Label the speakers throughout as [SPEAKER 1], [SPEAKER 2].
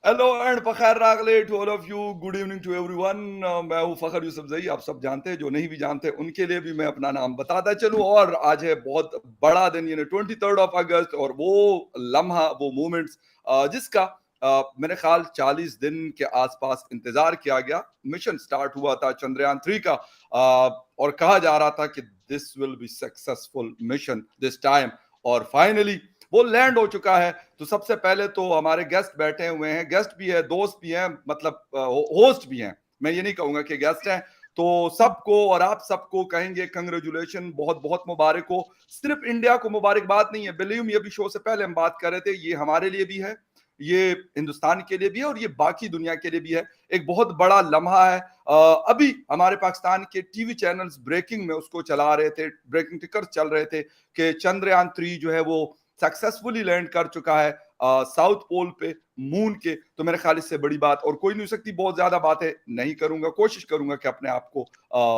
[SPEAKER 1] Hello and Fakhar रागले to all of you, good evening to everyone. मैं हूं फखर यूसुफजई, आप सब जानते हैं, जो नहीं भी जानते उनके लिए भी मैं अपना नाम बताता चलूं। और आज है बहुत बड़ा दिन, यानी 23 अगस्त, और वो लम्हा, वो मोमेंट्स जिसका मेरे ख्याल 40 दिन के आसपास इंतजार किया गया। मिशन स्टार्ट हुआ था चंद्रयान 3 का, और कहा जा रहा था कि this will be successful mission this time, और फाइनली वो लैंड हो चुका है। तो सबसे पहले तो हमारे गेस्ट बैठे हुए हैं, गेस्ट भी है, दोस्त भी हैं, मतलब होस्ट भी हैं। मैं ये नहीं कहूंगा कि गेस्ट हैं। तो सबको और आप सबको कहेंगे कंग्रेचुलेशन, बहुत बहुत मुबारक हो। सिर्फ इंडिया को मुबारकबाद नहीं है, बिलीव मी, अभी शो से पहले हम बात कर रहे थे, ये हमारे लिए भी है, ये हिंदुस्तान के लिए भी है, और ये बाकी दुनिया के लिए भी है। एक बहुत बड़ा लम्हा है। अभी हमारे पाकिस्तान के टीवी चैनल्स ब्रेकिंग में उसको चला रहे थे, ब्रेकिंग टिकर्स चल रहे थे कि चंद्रयान 3 जो है वो सक्सेसफुली लैंड कर चुका है साउथ पोल पे, मून के। तो मेरे ख्याल इससे बड़ी बात और कोई नहीं हो सकती। बहुत ज्यादा बातें नहीं करूंगा, कोशिश करूंगा कि अपने आप को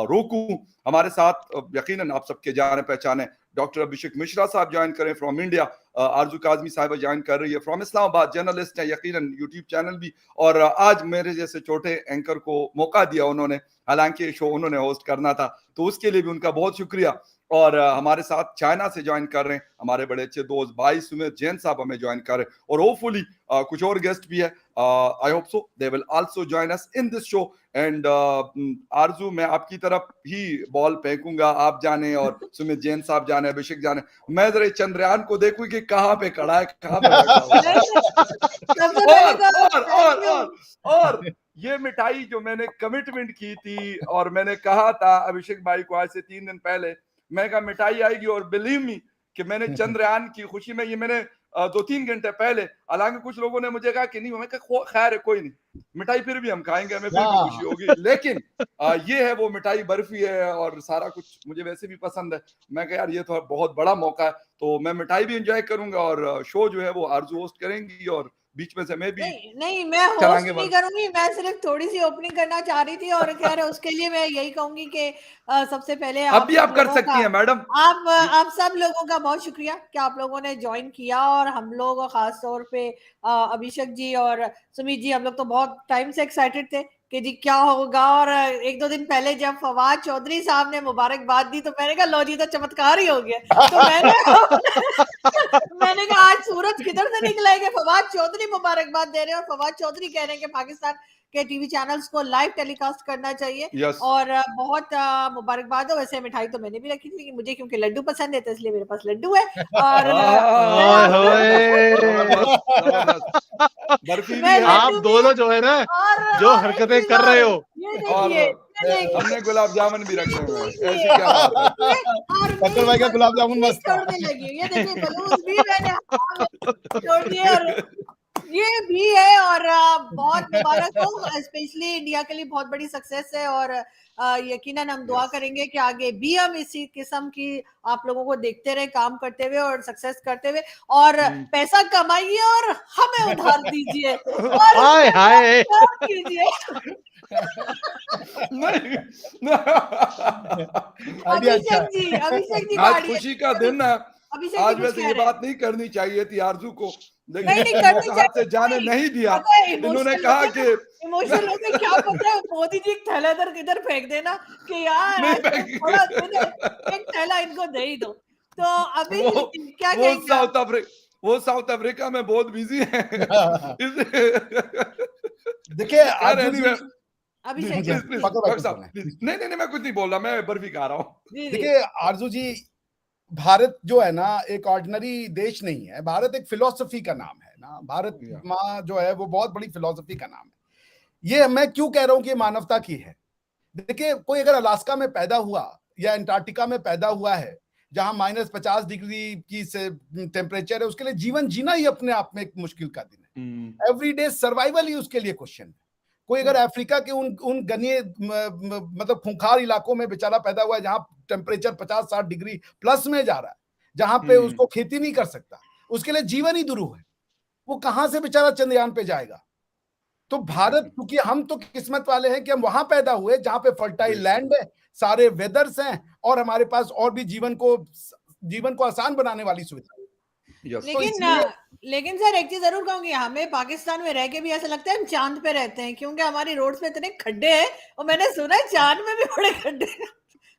[SPEAKER 1] रोकूं। हमारे साथ यकीनन आप सबके जाने पहचाने डॉक्टर अभिषेक मिश्रा साहब ज्वाइन करें फ्रॉम इंडिया, आरजू काजमी साहिबा ज्वाइन कर रही है फ्रॉम इस्लामाबाद, जर्नलिस्ट है, यकीनन यूट्यूब चैनल भी। और आज मेरे जैसे छोटे एंकर को मौका दिया उन्होंने, हालांकि शो उन्होंने होस्ट करना था, तो उसके लिए भी उनका बहुत शुक्रिया। और हमारे साथ चाइना से ज्वाइन कर रहे हैं हमारे बड़े अच्छे दोस्त भाई सुमित जैन साहब, हमें ज्वाइन कर रहे हैं। और होपफुली कुछ और गेस्ट भी है, I hope so they will also join us in this show. And आरजू, मैं आपकी तरफ ही बॉल फेंकूंगा, आप जाने और सुमित जैन साहब जाने, अभिषेक जाने। मैं जरा चंद्रयान को देखूं कि कहाँ पे खड़ा है, कहाँ पे बैठा हुआ है। और ये मिठाई जो मैंने कमिटमेंट की थी, और मैंने कहा था अभिषेक भाई को आज से 3 दिन पहले, मैं कहा मिठाई आएगी, और बिलीव मी कि मैंने चंद्रयान की खुशी में, ये मैंने 2-3 घंटे पहले, हालांकि कुछ लोगों ने मुझे कहा कि नहीं, मैं कहा खैर है, कोई नहीं, मिठाई फिर भी हम खाएंगे, हमें फिर भी खुशी होगी। लेकिन ये है वो मिठाई, बर्फी है, और सारा कुछ मुझे वैसे भी पसंद है। मैं कहा यार ये तो बहुत बड़ा मौका है, तो मैं मिठाई भी एंजॉय करूंगा, और शो जो है वो आरजू होस्ट करेंगी, और बीच में से मैं भी
[SPEAKER 2] नहीं, मैं होस्ट नहीं करूंगी, मैं सिर्फ थोड़ी सी ओपनिंग करना चाह रही थी। और खैर उसके लिए मैं यही कहूंगी कि सबसे पहले
[SPEAKER 1] अब भी आप कर सकती हैं मैडम।
[SPEAKER 2] आप सब लोगों का बहुत शुक्रिया कि आप लोगों ने ज्वाइन किया। और हम लोग खास तौर पे अभिषेक जी और सुमित जी, हम लोग तो बहुत टाइम से एक्साइटेड थे कि जी क्या होगा। और 1-2 दिन पहले जब फवाद चौधरी साहब ने मुबारकबाद दी तो मैंने कहा लो जी, तो चमत्कार ही हो गया। तो मैंने कहा आज सूरज किधर से निकला है कि फवाद चौधरी मुबारकबाद दे रहे हैं और फवाद चौधरी कह रहे हैं कि पाकिस्तान के टीवी चैनल्स को लाइव टेलीकास्ट करना चाहिए।
[SPEAKER 1] yes.
[SPEAKER 2] और बहुत मुबारकबाद हो। वैसे मिठाई तो मैंने भी रखी थी, मुझे क्योंकि लड्डू पसंद है तो इसलिए मेरे पास लड्डू है। और
[SPEAKER 1] बर्फी भी है।
[SPEAKER 3] आप दोनों जो है ना, जो हरकतें कर रहे हो,
[SPEAKER 2] ये देखिए,
[SPEAKER 1] हमने गुलाब जामुन भी रखे हुए हैं, ऐसी क्या बात है।
[SPEAKER 4] फकर भाई का गुलाब जामुन मस्त
[SPEAKER 2] छोड़ने लगी। ये देखिए बलून भी मैंने छोड़ दिए, और ये भी है। और बहुत मुबारक हो, स्पेशली इंडिया के लिए बहुत बड़ी सक्सेस है। और यकीनन हम दुआ करेंगे कि आगे भी हम इसी किस्म की आप लोगों को देखते रहे काम करते हुए और सक्सेस करते हुए, और पैसा कमाइए और हमें उधार दीजिए और
[SPEAKER 3] हाय
[SPEAKER 2] कीजिए। अभिषेक जी
[SPEAKER 1] आज खुशी का दिन है। आज वैसे ये बात नहीं करनी चाहिए थी आरजू को, लेकिन हाथ से जाने नहीं दिया। इन्होंने कहा कि
[SPEAKER 2] इमोशनल होके क्या पता है, मोदी जी एक थैला इधर फेंक देना कि यार थोड़ा एक थैला इनको दे ही दो। तो अभी क्या कहेंगे,
[SPEAKER 1] वो साउथ अफ्रीका में बहुत बिजी है।
[SPEAKER 4] देखिए
[SPEAKER 1] नहीं, मैं कुछ नहीं बोल रहा, मैं बर्फी खा रहा हूँ।
[SPEAKER 4] देखिए आरजू जी, भारत जो है ना एक ऑर्डिनरी देश नहीं है, भारत एक फिलॉसफी का नाम है ना। भारत माँ जो है वो बहुत बड़ी फिलॉसफी का नाम है। ये मैं क्यों कह रहा हूं कि मानवता की है। देखिए कोई अगर अलास्का में पैदा हुआ या अंटार्कटिका में पैदा हुआ है, जहां -50 डिग्री की से टेम्परेचर है, उसके लिए जीवन जीना ही अपने आप में एक मुश्किल का दिन है। एवरीडे सर्वाइवल ही उसके लिए क्वेश्चन है। कोई अगर अफ्रीका के उन घने मतलब खूंखार इलाकों में बेचारा पैदा हुआ है, जहां टेम्परेचर 50-60 डिग्री प्लस में जा रहा है, जहां पे उसको खेती नहीं कर सकता, उसके लिए जीवन ही दुरूह है। वो कहां से बेचारा चंद्रयान पे जाएगा। तो भारत, क्योंकि हम तो किस्मत वाले हैं कि हम वहां पैदा हुए जहां पे फर्टाइल लैंड है, सारे वेदर्स हैं, और हमारे पास और भी जीवन को आसान बनाने वाली सुविधा है।
[SPEAKER 1] Yes.
[SPEAKER 2] लेकिन सर एक चीज जरूर कहूंगी, हमें पाकिस्तान में रह के भी ऐसा लगता है हम चांद पे रहते हैं, क्योंकि हमारी रोड्स पे इतने खड्डे हैं और मैंने सुना है चांद में भी बड़े खड्डे हैं।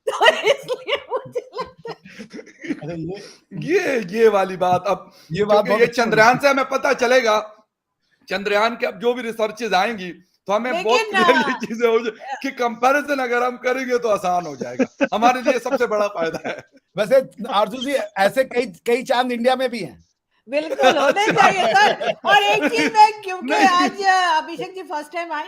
[SPEAKER 2] तो इसलिए मुझे लगता है
[SPEAKER 4] अरे
[SPEAKER 1] ये वाली बात, अब
[SPEAKER 4] ये बात
[SPEAKER 1] क्योंकि ये
[SPEAKER 4] बहुत
[SPEAKER 1] चंद्रयान से हमें पता चलेगा, चंद्रयान के अब जो भी रिसर्चेज आएंगी तो हमें बहुत
[SPEAKER 2] लेकिन,
[SPEAKER 1] क्लियरली चीजें हो जाए कि कंपैरिजन अगर हम करेंगे तो आसान हो जाएगा, हमारे लिए सबसे बड़ा फायदा है।
[SPEAKER 4] वैसे आरजू जी ऐसे कई चांद इंडिया में भी हैं।
[SPEAKER 2] बिल्कुल होने चाहिए सर। और एक चीज मैं, क्योंकि
[SPEAKER 1] नहीं।
[SPEAKER 2] आज अभिषेक जी फर्स्ट टाइम आए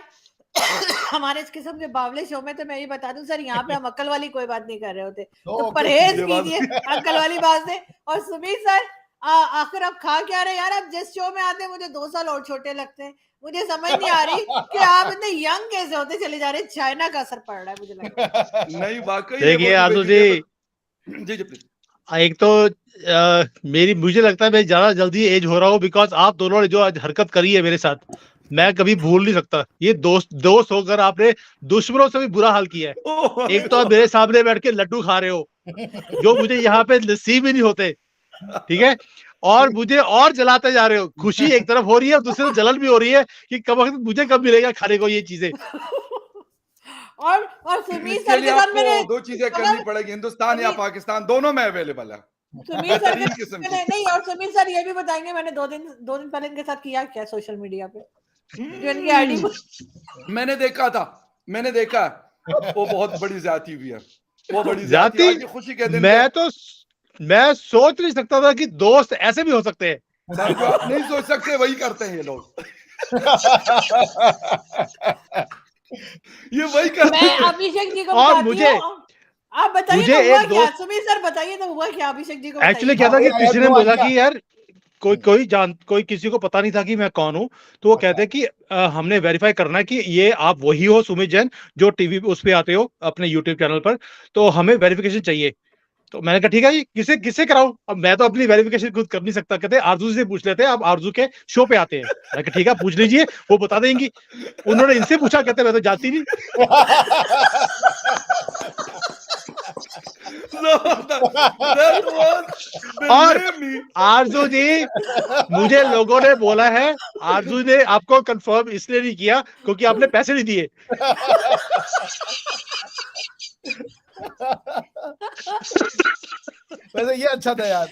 [SPEAKER 2] हमारे इस किस्म के बावले शो में, तो मैं ये बता दूं सर, यहाँ पे हम अक्ल वाली कोई बात नहीं कर रहे होते, तो
[SPEAKER 4] ओके,
[SPEAKER 2] परहेज
[SPEAKER 1] ये बात-
[SPEAKER 2] कीजिए अक्ल वाली बात से। और सुमित सर, आखिर आप खा क्या रहे यार? आप जिस शो में आते हैं मुझे 2 साल और छोटे लगते हैं। मुझे समझ नहीं आ रही कि आप इतने यंग कैसे होते चले जा रहे हैं। चाइना का असर पड़ रहा है मुझे लग रहा है।
[SPEAKER 1] नहीं वाकई ये
[SPEAKER 3] देखिए
[SPEAKER 1] बहुत
[SPEAKER 3] आरजू
[SPEAKER 1] बेटी-
[SPEAKER 3] जी,
[SPEAKER 1] जी प्लीज।
[SPEAKER 3] एक तो मुझे लगता है मैं ज्यादा जल्दी एज हो रहा हूँ, बिकॉज आप दोनों ने जो आज हरकत करी है मेरे साथ, मैं कभी भूल नहीं सकता। ये दोस्त होकर आपने दुश्मनों से भी बुरा हाल किया है। एक तो आप मेरे सामने बैठ के लड्डू खा रहे हो, जो मुझे यहाँ पे नसीब ही नहीं होते, ठीक है, और मुझे और जलाते जा रहे हो। खुशी एक तरफ हो रही है और दूसरी तरफ जलन भी हो रही है कि कब वक्त मुझे कब मिलेगा खाने को ये चीजें।
[SPEAKER 2] और सुमित
[SPEAKER 1] इसके
[SPEAKER 2] सर
[SPEAKER 1] लिए
[SPEAKER 2] के साथ
[SPEAKER 1] आपको
[SPEAKER 2] मैंने
[SPEAKER 1] 2 चीजें करनी पड़ेगी, हिंदुस्तान या पाकिस्तान, दोनों में अवेलेबल है।
[SPEAKER 2] सुमित सर
[SPEAKER 1] बेहतरीन किस्म की।
[SPEAKER 2] नहीं, और सुमित सर ये भी बताएंगे मैंने 2 दिन पहले इनके साथ किया क्या सोशल मीडिया पे, जो इनकी आईडी
[SPEAKER 1] मैंने देखा वो बहुत बड़ी ज्यादती हुई है, वो बड़ी
[SPEAKER 3] ज्यादती?
[SPEAKER 1] ज्यादती। आज ये खुशी के दिन
[SPEAKER 3] मैं सोच नहीं सकता था कि दोस्त ऐसे भी हो सकते हैं।
[SPEAKER 1] सर, जो आप नहीं सोच सकते वही करते हैं ये लोग। ये वही करते
[SPEAKER 2] मैं
[SPEAKER 1] हैं।
[SPEAKER 2] अभिषेक जी को
[SPEAKER 3] और
[SPEAKER 2] बताती
[SPEAKER 3] मुझे-
[SPEAKER 2] हूँ। आप बताइए
[SPEAKER 3] मुझे
[SPEAKER 2] तो हुआ
[SPEAKER 3] एक
[SPEAKER 2] क्या?
[SPEAKER 3] दोस्त-
[SPEAKER 2] सुमित सर बताइए तो हुआ क्या अभिषेक जी को?
[SPEAKER 3] एक्चुअली
[SPEAKER 2] बताइए।
[SPEAKER 3] क्या था कि
[SPEAKER 4] I have
[SPEAKER 3] किसी ने
[SPEAKER 4] no
[SPEAKER 3] बोला
[SPEAKER 4] idea.
[SPEAKER 3] कि यार कोई किसी को पता नहीं था कि मैं कौन हूं, तो वो कहते हैं कि हमने वेरीफाई करना है कि ये आप वही हो सुमित जैन जो टीवी पे उस पे आते हो अपने यूट्यूब चैनल पर, तो हमें वेरिफिकेशन चाहिए। तो मैंने कहा ठीक है जी, किससे कराऊं? अब मैं तो अपनी वेरिफिकेशन खुद कर नहीं सकता। कहते आरजू से पूछ लेते हैं, आप आरजू के शो पे आते हैं। मैंने कहा ठीक है, पूछ लीजिए, वो बता देंगी। उन्होंने इनसे पूछा, कहते मैं तो जानती नहीं।
[SPEAKER 1] That was
[SPEAKER 3] और
[SPEAKER 1] believe me.
[SPEAKER 3] आरजू जी, मुझे लोगों ने बोला है, आरजू ने आपको कंफर्म इसलिए नहीं किया क्योंकि आपने पैसे नहीं दिए।
[SPEAKER 4] वैसे ये अच्छा था यार।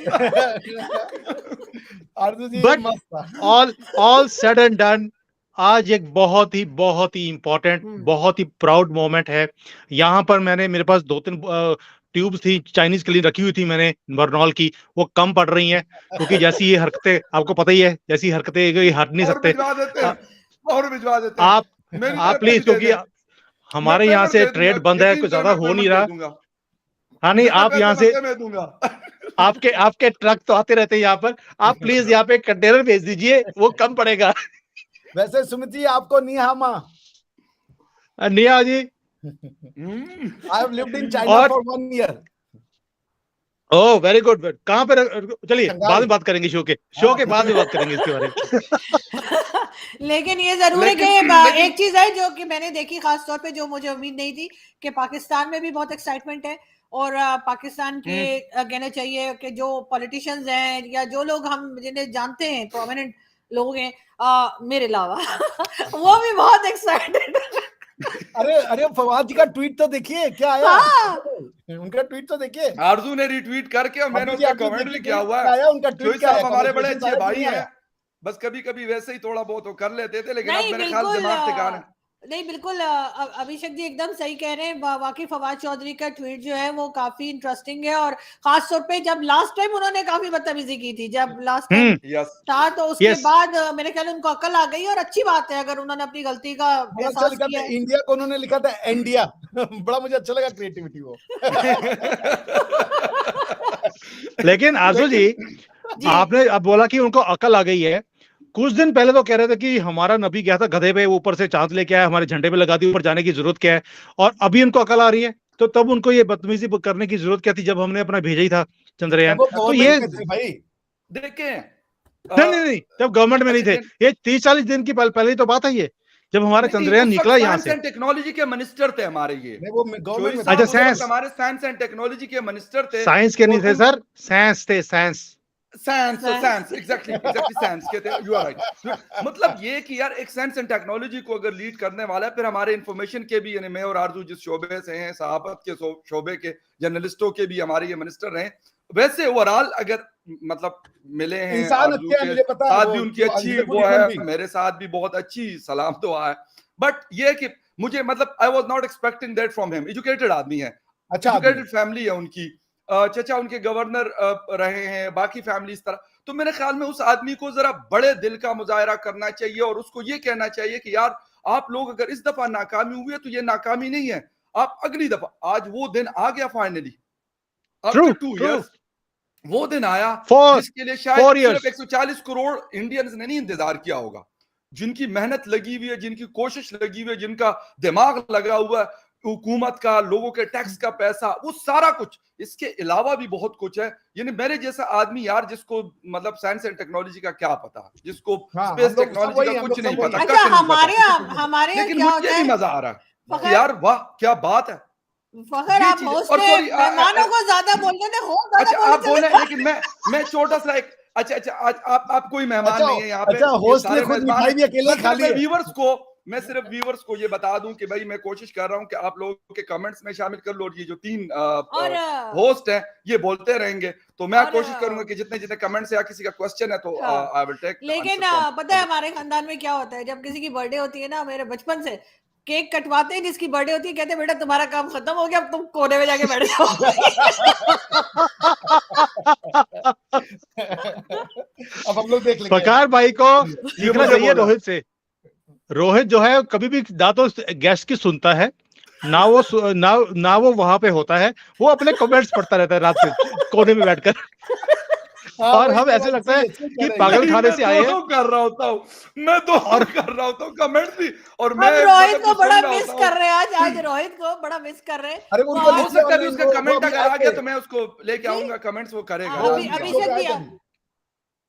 [SPEAKER 4] आरजू जी
[SPEAKER 3] But
[SPEAKER 4] मस्त था।
[SPEAKER 3] ऑल सेड एंड डन, आज एक बहुत ही इंपॉर्टेंट, बहुत ही प्राउड मोमेंट है। यहाँ पर मेरे पास 2-3 ट्यूब्स थी चाइनीज के लिए रखी हुई थी मैंने बर्नॉल की, वो कम पड़ रही हैं क्योंकि जैसी ये हरकतें आपको पता ही है, जैसी हरकतें ये हट नहीं
[SPEAKER 1] और
[SPEAKER 3] सकते।
[SPEAKER 1] भिजवा देते हैं, और भिजवा देते हैं।
[SPEAKER 3] आप
[SPEAKER 1] मेरी
[SPEAKER 3] आप
[SPEAKER 1] तरफ
[SPEAKER 3] प्लीज,
[SPEAKER 1] भी दे
[SPEAKER 3] क्योंकि
[SPEAKER 1] दें।
[SPEAKER 3] हमारे
[SPEAKER 1] मैं
[SPEAKER 3] यहाँ
[SPEAKER 1] पेमेंट
[SPEAKER 3] से
[SPEAKER 1] दे
[SPEAKER 3] ट्रेड
[SPEAKER 1] दूंगा,
[SPEAKER 3] बंद है,
[SPEAKER 1] यकीन
[SPEAKER 3] कुछ
[SPEAKER 1] करें,
[SPEAKER 3] ज्यादा
[SPEAKER 1] मैं
[SPEAKER 3] हो नहीं
[SPEAKER 1] पेमेंट
[SPEAKER 3] रहा।
[SPEAKER 1] दे दूंगा।
[SPEAKER 3] हाँ नहीं,
[SPEAKER 1] जितना
[SPEAKER 3] आप यहाँ
[SPEAKER 1] पैसा
[SPEAKER 3] से
[SPEAKER 1] बनता है, मैं दूंगा।
[SPEAKER 3] आपके ट्रक तो आते रहते हैं यहाँ पर, आप प्लीज यहाँ पे कंटेनर भेज दीजिए, वो कम पड़ेगा।
[SPEAKER 4] वैसे सुमित जी आपको निहामा।
[SPEAKER 3] निया जी,
[SPEAKER 4] I have lived in China
[SPEAKER 3] और-
[SPEAKER 4] for 1 year.
[SPEAKER 3] Oh very good. कहाँ पे चलिए
[SPEAKER 4] शंघाई।
[SPEAKER 3] बाद में बात करेंगे, शो के बाद में बात करेंगे इसके बारे में।
[SPEAKER 2] लेकिन ये जरूर है कि एक चीज है जो कि मैंने देखी, खास तौर पे जो मुझे उम्मीद नहीं थी, कि पाकिस्तान में भी बहुत एक्साइटमेंट है। और पाकिस्तान के कहना चाहिए कि जो पॉलिटिशियंस हैं या जो लोग हम जिन्हें जानते हैं, प्रोमिनेंट लोग हैं मेरे अलावा वो भी बहुत एक्साइटेड।
[SPEAKER 4] अरे फवाद जी का ट्वीट तो देखिए क्या आया।
[SPEAKER 2] हाँ।
[SPEAKER 4] उनका ट्वीट तो देखिए।
[SPEAKER 1] आरजू ने रिट्वीट करके और मैंने
[SPEAKER 4] अभी
[SPEAKER 1] उसका
[SPEAKER 4] आपने
[SPEAKER 1] कमेंट
[SPEAKER 4] देखी
[SPEAKER 1] भी किया
[SPEAKER 4] tweet
[SPEAKER 1] हुआ
[SPEAKER 4] क्या
[SPEAKER 1] है।
[SPEAKER 4] आया, उनका
[SPEAKER 1] जोई
[SPEAKER 4] ट्वीट क्या
[SPEAKER 1] साहब
[SPEAKER 4] है,
[SPEAKER 1] हमारे बड़े
[SPEAKER 4] conversation
[SPEAKER 1] अच्छे
[SPEAKER 4] आया कि
[SPEAKER 1] भाई
[SPEAKER 4] नहीं
[SPEAKER 1] हैं,
[SPEAKER 4] आया?
[SPEAKER 1] बस कभी कभी वैसे ही थोड़ा बहुत वो कर लेते थे, लेकिन अब
[SPEAKER 2] नहीं
[SPEAKER 1] मेरे ख्याल
[SPEAKER 2] बिल्कुल,
[SPEAKER 1] दिमाग ठिकाना है।
[SPEAKER 2] नहीं बिल्कुल अभिषेक जी एकदम सही कह रहे हैं। वाकई फवाद चौधरी का ट्वीट जो है वो काफी इंटरेस्टिंग है, और खास तौर पे जब लास्ट टाइम उन्होंने काफी बदतमीजी की थी, जब लास्ट टाइम
[SPEAKER 1] यस,
[SPEAKER 2] था, तो उसके
[SPEAKER 3] Yes.
[SPEAKER 2] बाद मेरे ख्याल उनको अकल आ गई, और अच्छी बात है अगर उन्होंने अपनी गलती का
[SPEAKER 4] बड़ा अच्छा
[SPEAKER 2] एहसास
[SPEAKER 4] लिखा
[SPEAKER 2] किया
[SPEAKER 4] था,
[SPEAKER 2] है।
[SPEAKER 4] इंडिया को उन्होंने लिखा था इंडिया। बड़ा मुझे अच्छा लगा क्रिएटिविटी वो।
[SPEAKER 3] लेकिन आरजू जी, आपने अब बोला कि उनको अकल आ गई है। कुछ दिन पहले तो कह रहे थे कि हमारा नबी गया था गधे पे, ऊपर से चांद लेके आया, हमारे झंडे पे लगा दी, ऊपर जाने की जरूरत क्या है? और अभी उनको अकल आ रही है, तो तब उनको ये बदतमीजी करने की जरूरत क्या थी जब हमने अपना भेजा ही था चंद्रयान?
[SPEAKER 4] वो
[SPEAKER 3] तो ये
[SPEAKER 4] गवर्नमेंट में थे भाई।
[SPEAKER 1] देखें
[SPEAKER 3] नहीं, तब गवर्नमेंट में नहीं थे। ये 30-40 दिन की पहले ही तो बात है ये, जब हमारा चंद्रयान निकला यहाँ से।
[SPEAKER 1] टेक्नोलॉजी के मिनिस्टर थे हमारे ये।
[SPEAKER 4] नहीं, वो गवर्नमेंट में
[SPEAKER 1] साहब
[SPEAKER 3] अच्छा,
[SPEAKER 1] उस वक्त
[SPEAKER 3] साइंस।
[SPEAKER 1] हमारे साइंस एंड टेक्नोलॉजी के मिनिस्टर थे।
[SPEAKER 3] साइंस के नहीं
[SPEAKER 1] और
[SPEAKER 3] थे सर, साइंस थे, साइंस।
[SPEAKER 1] सेंस एग्जैक्टली सेंस कहते हैं, यू आर राइट। मतलब ये कि यार एक सेंस एंड टेक्नोलॉजी को अगर लीड करने वाला है, फिर हमारे इंफॉर्मेशन के भी, यानी मैं और आरजू जिस शोबे से हैं, सहाफत के शोबे के, जर्नलिस्टों के भी हमारे ये मिनिस्टर रहे, वैसे ओवरऑल अगर मतलब मिले हैं
[SPEAKER 4] इंसान
[SPEAKER 1] आरजू
[SPEAKER 4] अच्छे हैं,
[SPEAKER 1] के
[SPEAKER 4] मुझे पता है,
[SPEAKER 1] साथ
[SPEAKER 4] वो
[SPEAKER 1] भी उनकी
[SPEAKER 4] जो
[SPEAKER 1] अच्छी
[SPEAKER 4] unreasonable
[SPEAKER 1] वो
[SPEAKER 4] human
[SPEAKER 1] है,
[SPEAKER 4] being।
[SPEAKER 1] मेरे साथ भी बहुत अच्छी सलाम दुआ है। बट ये कि मुझे मतलब I was not expecting that from him. Educated आदमी है,
[SPEAKER 4] अच्छा आदमी है।
[SPEAKER 1] एजुकेटेड फैमिली है उनकी, चचा उनके गवर्नर रहे हैं, बाकी फैमिली इस तरह। तो मेरे ख्याल में उस आदमी को जरा बड़े दिल का मुजाहरा करना चाहिए और उसको ये कहना चाहिए कि यार आप लोग अगर इस दफा नाकामी हुई है तो ये नाकामी नहीं है, आप अगली दफा, आज वो दिन आ गया फाइनली आफ्टर 2 इयर्स, वो दिन आया जिसके लिए शायद सिर्फ 140 करोड़ इंडियंस ने नहीं इंतजार किया होगा, जिनकी मेहनत लगी हुई है, जिनकी कोशिश लगी हुई है, जिनका दिमाग लगा हुआ है, हुकूमत का, लोगों के टैक्स का पैसा, वो सारा कुछ, इसके अलावा भी बहुत कुछ है। यानी मेरे जैसा आदमी यार, जिसको मतलब साइंस एंड टेक्नोलॉजी का क्या पता, जिसको स्पेस टेक्नोलॉजी का कुछ नहीं पता,
[SPEAKER 2] अच्छा हमारे
[SPEAKER 1] लेकिन
[SPEAKER 2] क्या
[SPEAKER 1] मुझे भी मजा आ रहा है कि यार वाह क्या बात है।
[SPEAKER 2] फखर आप होस्ट हैं, मेहमानों को ज्यादा बोलते थे, हो
[SPEAKER 1] अच्छा आप बोले, लेकिन मैं छोटा सा एक, अच्छा आप कोई मेहमान नहीं है यहाँ पे,
[SPEAKER 4] अच्छा होस्ट ने खुद मिठाई भी अकेले खा ली है।
[SPEAKER 1] मैं सिर्फ व्यूअर्स को ये बता दूं कि भाई मैं कोशिश कर रहा हूं कि आप लोगों के कमेंट्स में शामिल कर लो, और ये जो 3 होस्ट हैं ये बोलते रहेंगे, तो मैं कोशिश करूंगा कि जितने जितने कमेंट्स या किसी का क्वेश्चन है तो आई विल टेक।
[SPEAKER 2] लेकिन पता है हमारे खानदान में क्या होता है, जब किसी की बर्थडे होती है ना, मेरे बचपन से केक कटवाते हैं, जिसकी बर्थडे होती है कहते हैं बेटा तुम्हारा काम खत्म हो गया, अब तुम कोने में जाके बैठ जाओ।
[SPEAKER 4] अब हम लोग देख लेंगे।
[SPEAKER 3] फकार भाई को सीखना चाहिए रोहित से। रोहित जो है कभी भी ना तो गेस्ट की सुनता है, ना वो वहां पे होता है, वो अपने कमेंट्स पढ़ता रहता है रात से कोने में बैठकर। और हम ऐसे लगता है कि पागल खाने से आए हैं।
[SPEAKER 1] कर रहा होता हूँ मैं तो, और कर रहा होता हूँ कमेंट भी, और मैं
[SPEAKER 2] रोहित को बड़ा मिस कर रहे हैं आज रोहित को बड़ा मिस कर रहे हैं।
[SPEAKER 4] अरे
[SPEAKER 1] हो सकता है उसका कमेंट अगर आ गया तो मैं उसको लेके आऊंगा, कमेंट्स वो करेगा।
[SPEAKER 2] अभिषेक जी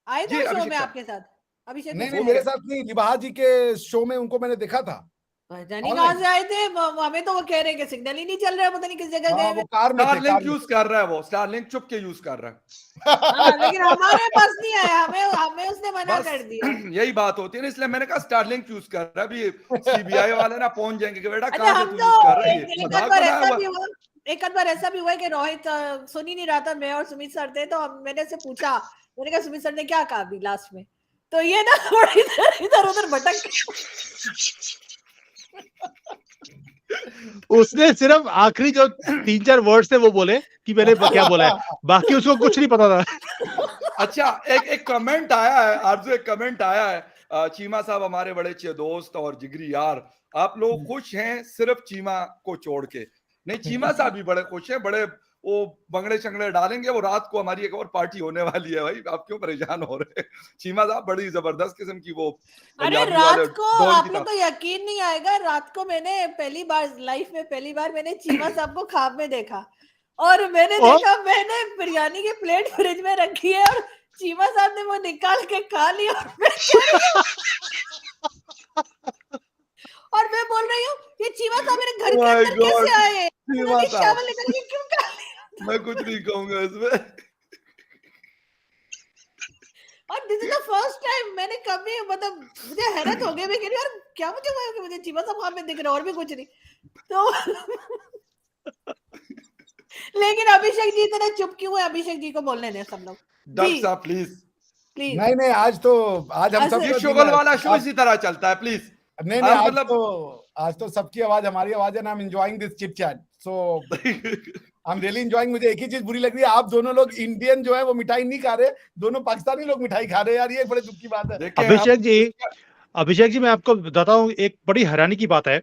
[SPEAKER 2] आए थे शो में आपके साथ? अभिषेक
[SPEAKER 4] नहीं मेरे साथ नहीं, लिबाहा जी के शो में उनको मैंने देखा था।
[SPEAKER 2] जानी कहां से आए थे? हमें तो वो कह रहे हैं कि सिग्नल ही नहीं चल रहा है, पता नहीं किस जगह गए।
[SPEAKER 4] वो कार में
[SPEAKER 1] स्टारलिंक यूज कर रहा है, वो स्टारलिंक चुप के यूज कर रहा
[SPEAKER 2] है। लेकिन हमारे पास नहीं आया, हमें उसने मना कर दिया।
[SPEAKER 1] यही बात होती है ना, इसलिए मैंने कहा स्टारलिंक यूज कर रहा है। अभी सीबीआई वाले ना पहुंच जाएंगे कि बेटा कहां से तू यूज कर रहा है।
[SPEAKER 2] एक बार ऐसा भी हुआ कि रोहित सुन ही नहीं रहा था, मैं और सुमित सर थे, तो मैंने से पूछा, मैंने कहा सुमित सर ने क्या कहा अभी लास्ट में, तो ये ना इधर उधर भटक।
[SPEAKER 3] उसने सिर्फ आखिरी जो 3-4 वर्ड से वो बोले कि मैंने क्या बोला है, बाकी उसको कुछ नहीं पता था।
[SPEAKER 1] अच्छा एक कमेंट आया है आरजू, एक कमेंट आया है, चीमा साहब हमारे बड़े अच्छे दोस्त और जिगरी यार, आप लोग खुश हैं सिर्फ चीमा को छोड़ के? नहीं, चीमा साहब भी बड़े खुश हैं, बड़े वो बंगड़े शंगड़े डालेंगे, वो रात को हमारी एक और पार्टी होने वाली है भाई, आप क्यों परेशान हो रहे हैं? चीमा साहब बड़ी जबरदस्त किस्म की वो।
[SPEAKER 2] अरे रात को आपको तो यकीन नहीं आएगा, रात को मैंने पहली बार लाइफ में मैंने चीमा साहब को ख्वाब में देखा, और मैंने देखा मैंने बिरयानी की प्लेट फ्रिज में रखी है और चीमा साहब ने वो निकाल के खा लिया, और मैं बोल रही हूँ ये चीमा साहब मेरे घर के अंदर कैसे आए? चावल निकल के क्यों खा लिया?
[SPEAKER 1] मैं कुछ नहीं कहूंगा इसमें।
[SPEAKER 2] और this is the first time मैंने कभी, मतलब मुझे हैरत हो गई, मैं कह रही यार क्या मुझे हुआ कि मुझे चीमा साहब वहां पे दिख रहा है और भी कुछ नहीं तो। लेकिन अभिषेक जी इतने चुप क्यों है? अभिषेक जी को बोलने दें सब लोग।
[SPEAKER 1] डॉक्टर साहब प्लीज।
[SPEAKER 4] नहीं आज हम सब
[SPEAKER 1] शुगल वाला शो इसी तरह चलता है, प्लीज।
[SPEAKER 4] नहीं आज तो सबकी आवाज हमारी आवाज है ना, I am enjoying this chit chat, so I am really enjoying. मुझे एक ही चीज बुरी लग रही है, आप दोनों लोग इंडियन जो है वो मिठाई नहीं खा रहे, दोनों पाकिस्तानी लोग मिठाई खा रहे हैं यार, ये बड़े दुख की बात है।
[SPEAKER 3] अभिषेक जी मैं आपको बताता हूँ, एक बड़ी हैरानी की बात है।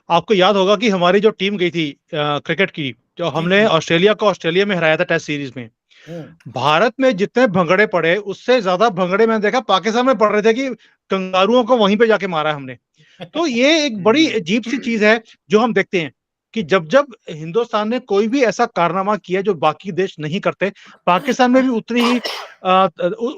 [SPEAKER 3] आपको याद होगा कि हमारी जो टीम गई थी क्रिकेट की, जो हमने ऑस्ट्रेलिया को ऑस्ट्रेलिया में हराया था टेस्ट सीरीज में, भारत में जितने भंगड़े पड़े उससे ज्यादा भंगड़े मैंने देखा पाकिस्तान में पड़ रहे थे कि कंगारुओं को वहीं पे जाके मारा हमने। तो ये एक बड़ी अजीब सी चीज है जो हम देखते हैं कि जब हिंदुस्तान ने कोई भी ऐसा कारनामा किया जो बाकी देश नहीं करते, पाकिस्तान में भी उतनी ही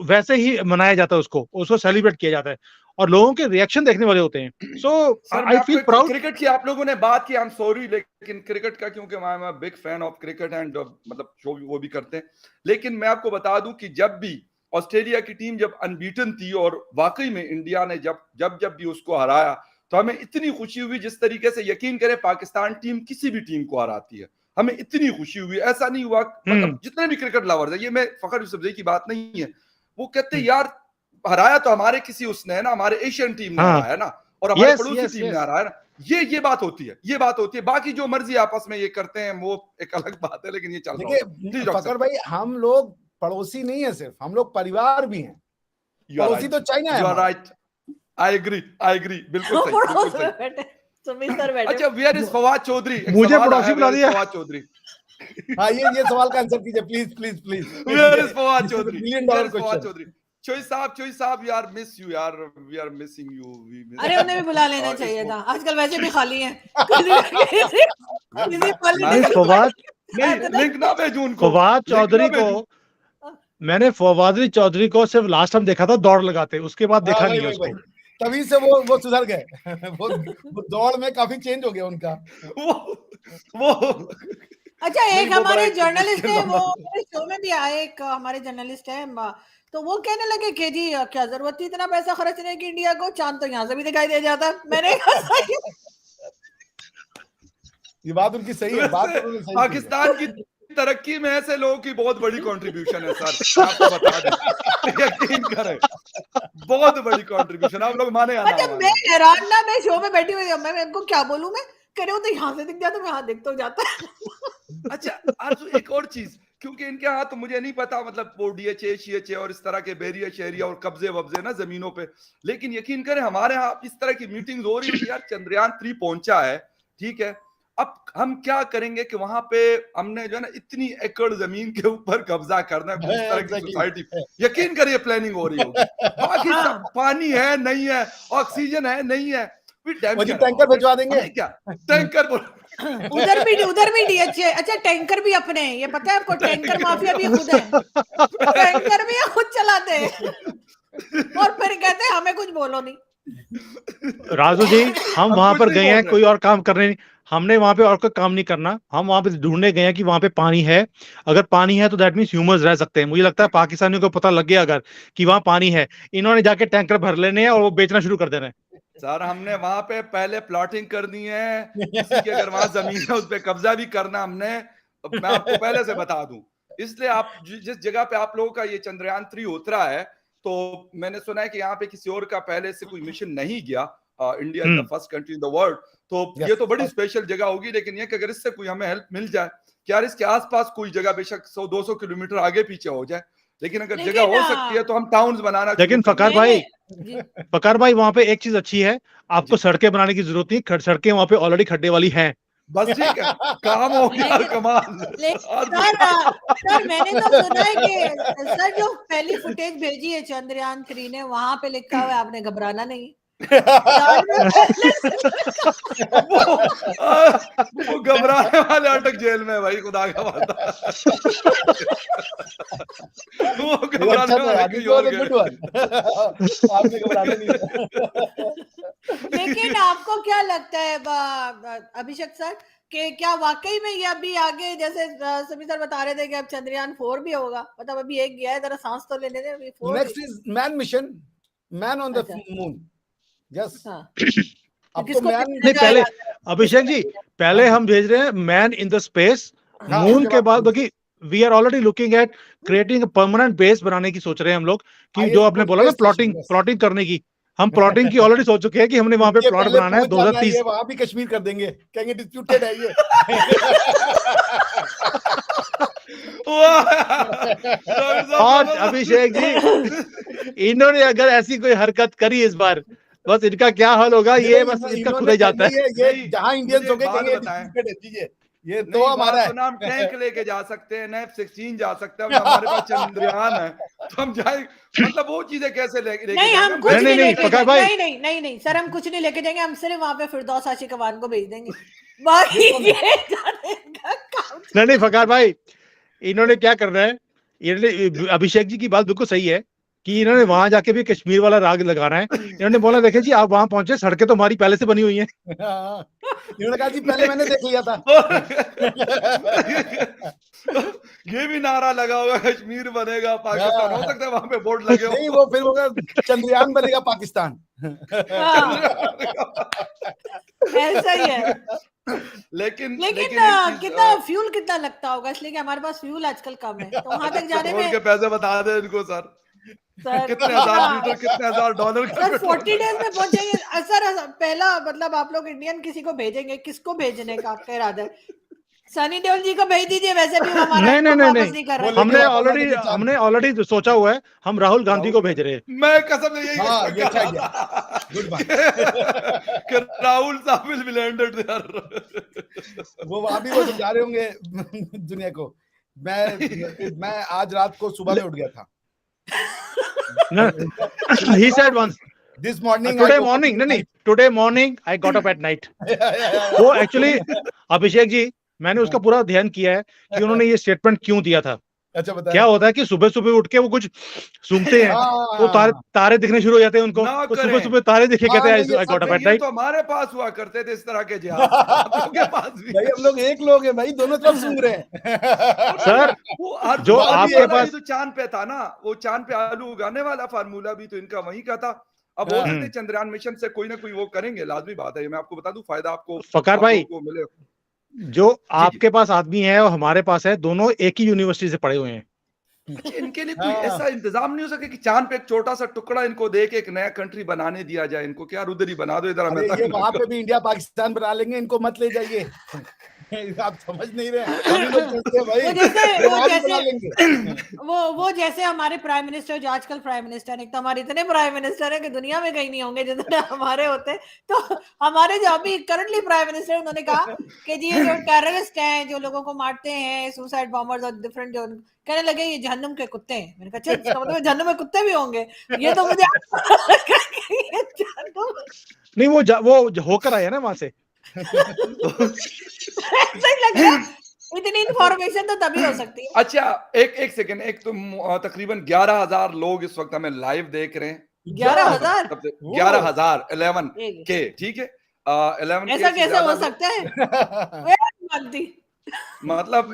[SPEAKER 3] वैसे ही मनाया जाता है, उसको सेलिब्रेट किया जाता है और लोगों के रिएक्शन देखने वाले होते हैं। सो आई फील प्राउड।
[SPEAKER 1] क्रिकेट की आप लोगों ने बात की, आई एम सॉरी, लेकिन क्रिकेट का क्योंकि I am big fan of cricket and मतलब शो वो भी करते हैं, लेकिन मैं आपको बता दूं कि जब भी ऑस्ट्रेलिया की टीम जब अनबीटन थी और वाकई में इंडिया ने जब भी उसको हराया तो हमें इतनी खुशी हुई, जिस तरीके से यकीन करें पाकिस्तान टीम किसी भी टीम को हराती है, हमें इतनी खुशी हुई। ऐसा नहीं हुआ, मतलब जितने भी क्रिकेट लवर्स है, ये मैं फखर यूसुफजई की बात नहीं है, वो कहते हैं यार हराया तो हमारे किसी उसने है ना, हमारे एशियन टीम ने हराया ना, और हमारे पड़ोसी टीम ने हराया ना, ये बात होती है, ये बात होती है। बाकी जो मर्जी आपस में ये करते हैं वो एक अलग बात है, लेकिन ये चल रहा है।
[SPEAKER 4] फकर भाई, हम लोग पड़ोसी नहीं है, सिर्फ हम लोग परिवार भी हैं। पड़ोसी तो चाइना है।
[SPEAKER 1] राइट, आई एग्री, बिल्कुल सही। अच्छा, वेयर इज फवाद चौधरी?
[SPEAKER 3] मुझे पड़ोसी बुला दिया
[SPEAKER 1] फवाद चौधरी।
[SPEAKER 4] हाँ, ये सवाल का आंसर कीजिए please.
[SPEAKER 1] Where is Fawad Chaudhry?
[SPEAKER 4] $1 million question.
[SPEAKER 1] चोई साहब यार, मिस यू यार, वी आर मिसिंग यू।
[SPEAKER 2] अरे उन्हें भी बुला लेना चाहिए था, आजकल वैसे भी खाली हैं।
[SPEAKER 3] फवाद
[SPEAKER 1] लिंक ना भेजूं उनको।
[SPEAKER 3] फवाद चौधरी को मैंने फवाद चौधरी को सिर्फ लास्ट टाइम देखा था दौड़ लगाते, उसके बाद देखा नहीं है उसको।
[SPEAKER 4] तभी से वो सुधर गए। वो दौड़ में काफी चेंज हो गया उनका।
[SPEAKER 1] वो
[SPEAKER 2] अच्छा, एक हमारे जर्नलिस्ट है, वो मेरे शो में भी आए, एक हमारे जर्नलिस्ट है, तो वो कहने लगे कि जी क्या जरूरत थी इतना पैसा खर्चने की इंडिया को, चांद तो यहाँ से भी दिखाई दे जाता। मैंने कहा
[SPEAKER 4] ये बात उनकी सही है।
[SPEAKER 1] पाकिस्तान की तरक्की में ऐसे लोगों की बहुत बड़ी कंट्रीब्यूशन है सर, आपको बता दें, यकीन करें, बहुत बड़ी कंट्रीब्यूशन। आप लोग माने या ना माने।
[SPEAKER 2] मैं हैरान ना, मैं शो में बैठी हुई, मैं इनको क्या बोलूं, मैं कह रही हूं तो यहाँ से दिख जाता, मैं यहाँ दिख तो जाता।
[SPEAKER 1] अच्छा आरज़ू, एक और चीज, क्योंकि इनके यहाँ तो मुझे नहीं पता, मतलब वो DHA, CHA और इस तरह के बैरियर शहरिया और कब्जे वब्जे ना जमीनों पे, लेकिन यकीन करें हमारे यहाँ इस तरह की मीटिंग्स हो रही है। यार चंद्रयान 3 पहुंचा है, ठीक है, अब हम क्या करेंगे कि वहां पे हमने जो है ना इतनी एकड़ जमीन के ऊपर कब्जा करना है, इस तरह की सोसाइटी, यकीन करिए प्लानिंग हो रही होगी। बाकी सब पानी है नहीं है, ऑक्सीजन है नहीं है,
[SPEAKER 4] टैंकर भिजवा देंगे
[SPEAKER 1] क्या? टैंकर
[SPEAKER 2] उधर भी DHA। अच्छा, टैंकर भी अपने हैं, ये पता है आपको? टैंकर माफिया भी खुद है, टैंकर भी खुद चलाते हैं और फिर कहते हैं हमें कुछ बोलो नहीं।
[SPEAKER 3] राजू जी, हम वहां पर गए हैं कोई और काम करने नहीं, हमने वहां पे और कोई काम नहीं करना, हम वहां पे ढूंढने गए हैं कि वहां पे पानी है। अगर पानी है तो दैट मींस ह्यूमंस रह सकते हैं। मुझे लगता है पाकिस्तानियों को पता लग गया अगर कि वहां पानी है, इन्होंने जाके टैंकर भर लेने हैं और वो बेचना शुरू कर देना है।
[SPEAKER 1] सर हमने वहां पे पहले प्लॉटिंग करनी है, किसी की अगर वहां जमीन है उस पे कब्जा भी करना हमने, मैं आपको पहले से बता दूं। इसलिए आप जिस जगह पे आप लोगों का ये चंद्रयान 3 उतरा है, तो मैंने सुना है कि यहाँ पे किसी और का पहले से कोई मिशन नहीं गया। India is the first country in the world, तो ये तो बड़ी स्पेशल जगह होगी। लेकिन ये कि अगर इससे कोई हमें हेल्प मिल जाए कि यार इसके आसपास कोई जगह बेशक 100-200 किलोमीटर आगे पीछे हो जाए, लेकिन अगर जगह हो सकती है तो हम टाउन्स बनाना।
[SPEAKER 3] लेकिन फकार भाई वहां पे एक चीज अच्छी है, आपको सड़कें बनाने की जरूरत नहीं, सड़कें वहां पे ऑलरेडी खड्डे वाली हैं।
[SPEAKER 1] बस ठीक है, काम हो गया। कमाल।
[SPEAKER 2] सर मैंने तो सुना है कि सर जो पहली फुटेज भेजी है चंद्रयान 3 ने, वहां पे लिखा हुआ है आपने घबराना नहीं।
[SPEAKER 1] वो घबराने वाले अटक जेल में भाई, खुदा का वादा। वो घबराने वाले
[SPEAKER 2] लेकिन आपको क्या लगता है अभिषेक सर कि क्या वाकई में ये अभी आगे, जैसे सभी सर बता रहे थे कि अब चंद्रयान 4 भी होगा, मतलब अभी एक गया है, जरा सांस तो लेने दे। अभी 4
[SPEAKER 4] next is man mission, man on the moon. Yes, अब तो
[SPEAKER 3] नहीं, पहले अभिषेक जी पहले हम भेज रहे हैं man in the space, moon के बाद बाकी we are already looking at creating permanent base बनाने की सोच रहे हैं हम लोग, कि जो आपने बोला ना प्लॉटिंग करने की, हम प्लॉटिंग की ऑलरेडी सोच चुके हैं कि हमने वहां पे प्लॉट बनाना है 2030।
[SPEAKER 4] वहां भी कश्मीर कर देंगे, कहेंगे डिस्प्यूटेड है ये।
[SPEAKER 3] और अभिषेक जी इन्होंने अगर ऐसी कोई हरकत करी इस बार, बस इनका क्या हाल होगा, ये बस इनका खुद ही जाता है।
[SPEAKER 4] ये जहां इंडियंस हो गए ये तो हमारा है।
[SPEAKER 1] हम टैंक लेके जा सकते हैं, F-16 जा सकते हैं, हमारे पास चंद्रयान है, तो हम जाए, मतलब वो चीजें कैसे लेके
[SPEAKER 2] नहीं, हम कुछ नहीं लेके
[SPEAKER 3] जाएंगे।
[SPEAKER 2] नहीं सर, हम कुछ नहीं लेके जाएंगे, हम सिर्फ वहां पे फिरदौस आशिक अवान को भेज देंगे। बाकी
[SPEAKER 3] नहीं फकार भाई, इन्होंने क्या करना है, अभिषेक जी की बात बिल्कुल सही है कि इन्होंने वहां जाके भी कश्मीर वाला राग लगाना है। इन्होंने बोला देखे जी आप वहां पहुंचे, सड़कें तो हमारी पहले से बनी हुई हैं।
[SPEAKER 4] हाँ, इन्होंने कहा जी पहले मैंने देख लिया था।
[SPEAKER 1] ये भी नारा लगा होगा कश्मीर बनेगा पाकिस्तान, हो सकता है वहां पे बोर्ड लगे हो।
[SPEAKER 4] नहीं, वो फिर होगा चंद्रयान बनेगा पाकिस्तान।
[SPEAKER 2] ऐसा ही है।
[SPEAKER 1] लेकिन
[SPEAKER 2] कितना फ्यूल कितना लगता होगा, इसलिए कि हमारे पास फ्यूल आजकल कम है, तो वहां तक जाने
[SPEAKER 1] पेट्रोल
[SPEAKER 2] में
[SPEAKER 1] के पैसे बता दे इनको सर,
[SPEAKER 2] सर
[SPEAKER 1] कितने हजार लीटर, कितने हजार डॉलर का
[SPEAKER 2] सर
[SPEAKER 1] पेट्रोल
[SPEAKER 2] 40 डेज में पहुंचेंगे सर। पहला मतलब आप लोग इंडियन किसी को भेजेंगे, किसको भेजने का आपका इरादा है? सनी देओल जी को भेज दीजिए, वैसे भी वो हमारा वापस नहीं कर रहे।
[SPEAKER 3] हमने ऑलरेडी सोचा हुआ है, हम राहुल गांधी को भेज रहे हैं।
[SPEAKER 1] मैं कसम से यही
[SPEAKER 4] हाँ, ये अच्छा
[SPEAKER 1] कहा
[SPEAKER 4] गुड बात।
[SPEAKER 1] कि राहुल साहब विल बी लैंडेड देयर।
[SPEAKER 4] वो वहां भी वो समझा रहे होंगे दुनिया को। मैं आज रात को सुबह में उठ गया था।
[SPEAKER 3] He said once,
[SPEAKER 4] This morning
[SPEAKER 3] today morning I got up at night. वो एक्चुअली अभिषेक जी, मैंने उसका पूरा ध्यान किया है कि उन्होंने ये स्टेटमेंट क्यों दिया था।
[SPEAKER 4] अच्छा बताएं।
[SPEAKER 3] क्या होता है कि सुबह सुबह उठ के वो कुछ सूंघते हैं, तो तारे दिखने शुरू हो जाते हैं उनको, तो सुबह सुबह तारे दिखे, कहते हैं I got up at night.
[SPEAKER 1] तो हमारे पास हुआ करते थे इस तरह के जिहाद, आप लोगों के पास भी।
[SPEAKER 4] भाई हम लोग एक लोग हैं भाई, दोनों तरफ सूंघ रहे हैं।
[SPEAKER 3] सर जो आपके पास
[SPEAKER 1] तो चांद पे था ना, वो चांद पे आलू उगाने वाला फार्मूला भी तो इनका वही का था। अब हो सकते चंद्रयान मिशन से कोई ना कोई वो करेंगे, लाजमी बात है। मैं आपको बता दूं, फायदा आपको
[SPEAKER 3] फकार भाई
[SPEAKER 1] को मिले।
[SPEAKER 3] जो आपके पास आदमी है और हमारे पास है, दोनों एक ही यूनिवर्सिटी से पढ़े हुए हैं।
[SPEAKER 1] इनके लिए कोई ऐसा इंतजाम नहीं हो सके कि चांद पे एक छोटा सा टुकड़ा इनको दे के एक नया कंट्री बनाने दिया जाए इनको? क्या उधर ही बना दो, इधर
[SPEAKER 4] ये वहां पे भी इंडिया पाकिस्तान बना लेंगे, इनको मत ले जाइए। आप समझ नहीं रहे
[SPEAKER 2] वो जैसे हमारे प्राइम मिनिस्टर, जो आजकल प्राइम मिनिस्टर है, एक तो हमारे इतने प्राइम मिनिस्टर है कि दुनिया में कहीं नहीं होंगे जितने हमारे होते। तो हमारे जो अभी करंटली प्राइम मिनिस्टर, उन्होंने कहा कि जी ये जो टेररिस्ट हैं, जो लोगों को मारते हैं, सुसाइड बॉम्बर्स और डिफरेंट, जो कहने लगे ये जहन्नुम के कुत्ते हैं। मैंने कहा अच्छा, इसका मतलब जहन्नुम में कुत्ते भी होंगे? ये तो मुझे
[SPEAKER 3] नहीं, वो होकर आया ना वहां से।
[SPEAKER 2] ऐसा ही लग रहा है, इतनी इन्फॉर्मेशन तो तभी हो सकती है।
[SPEAKER 1] अच्छा एक सेकंड, एक तो तकरीबन 11,000 लोग इस वक्त हमें लाइव देख रहे हैं।
[SPEAKER 2] 11,000
[SPEAKER 1] 11,000 11 के, ठीक है 11
[SPEAKER 2] ऐसा कैसे हो सकता है?
[SPEAKER 1] मतलब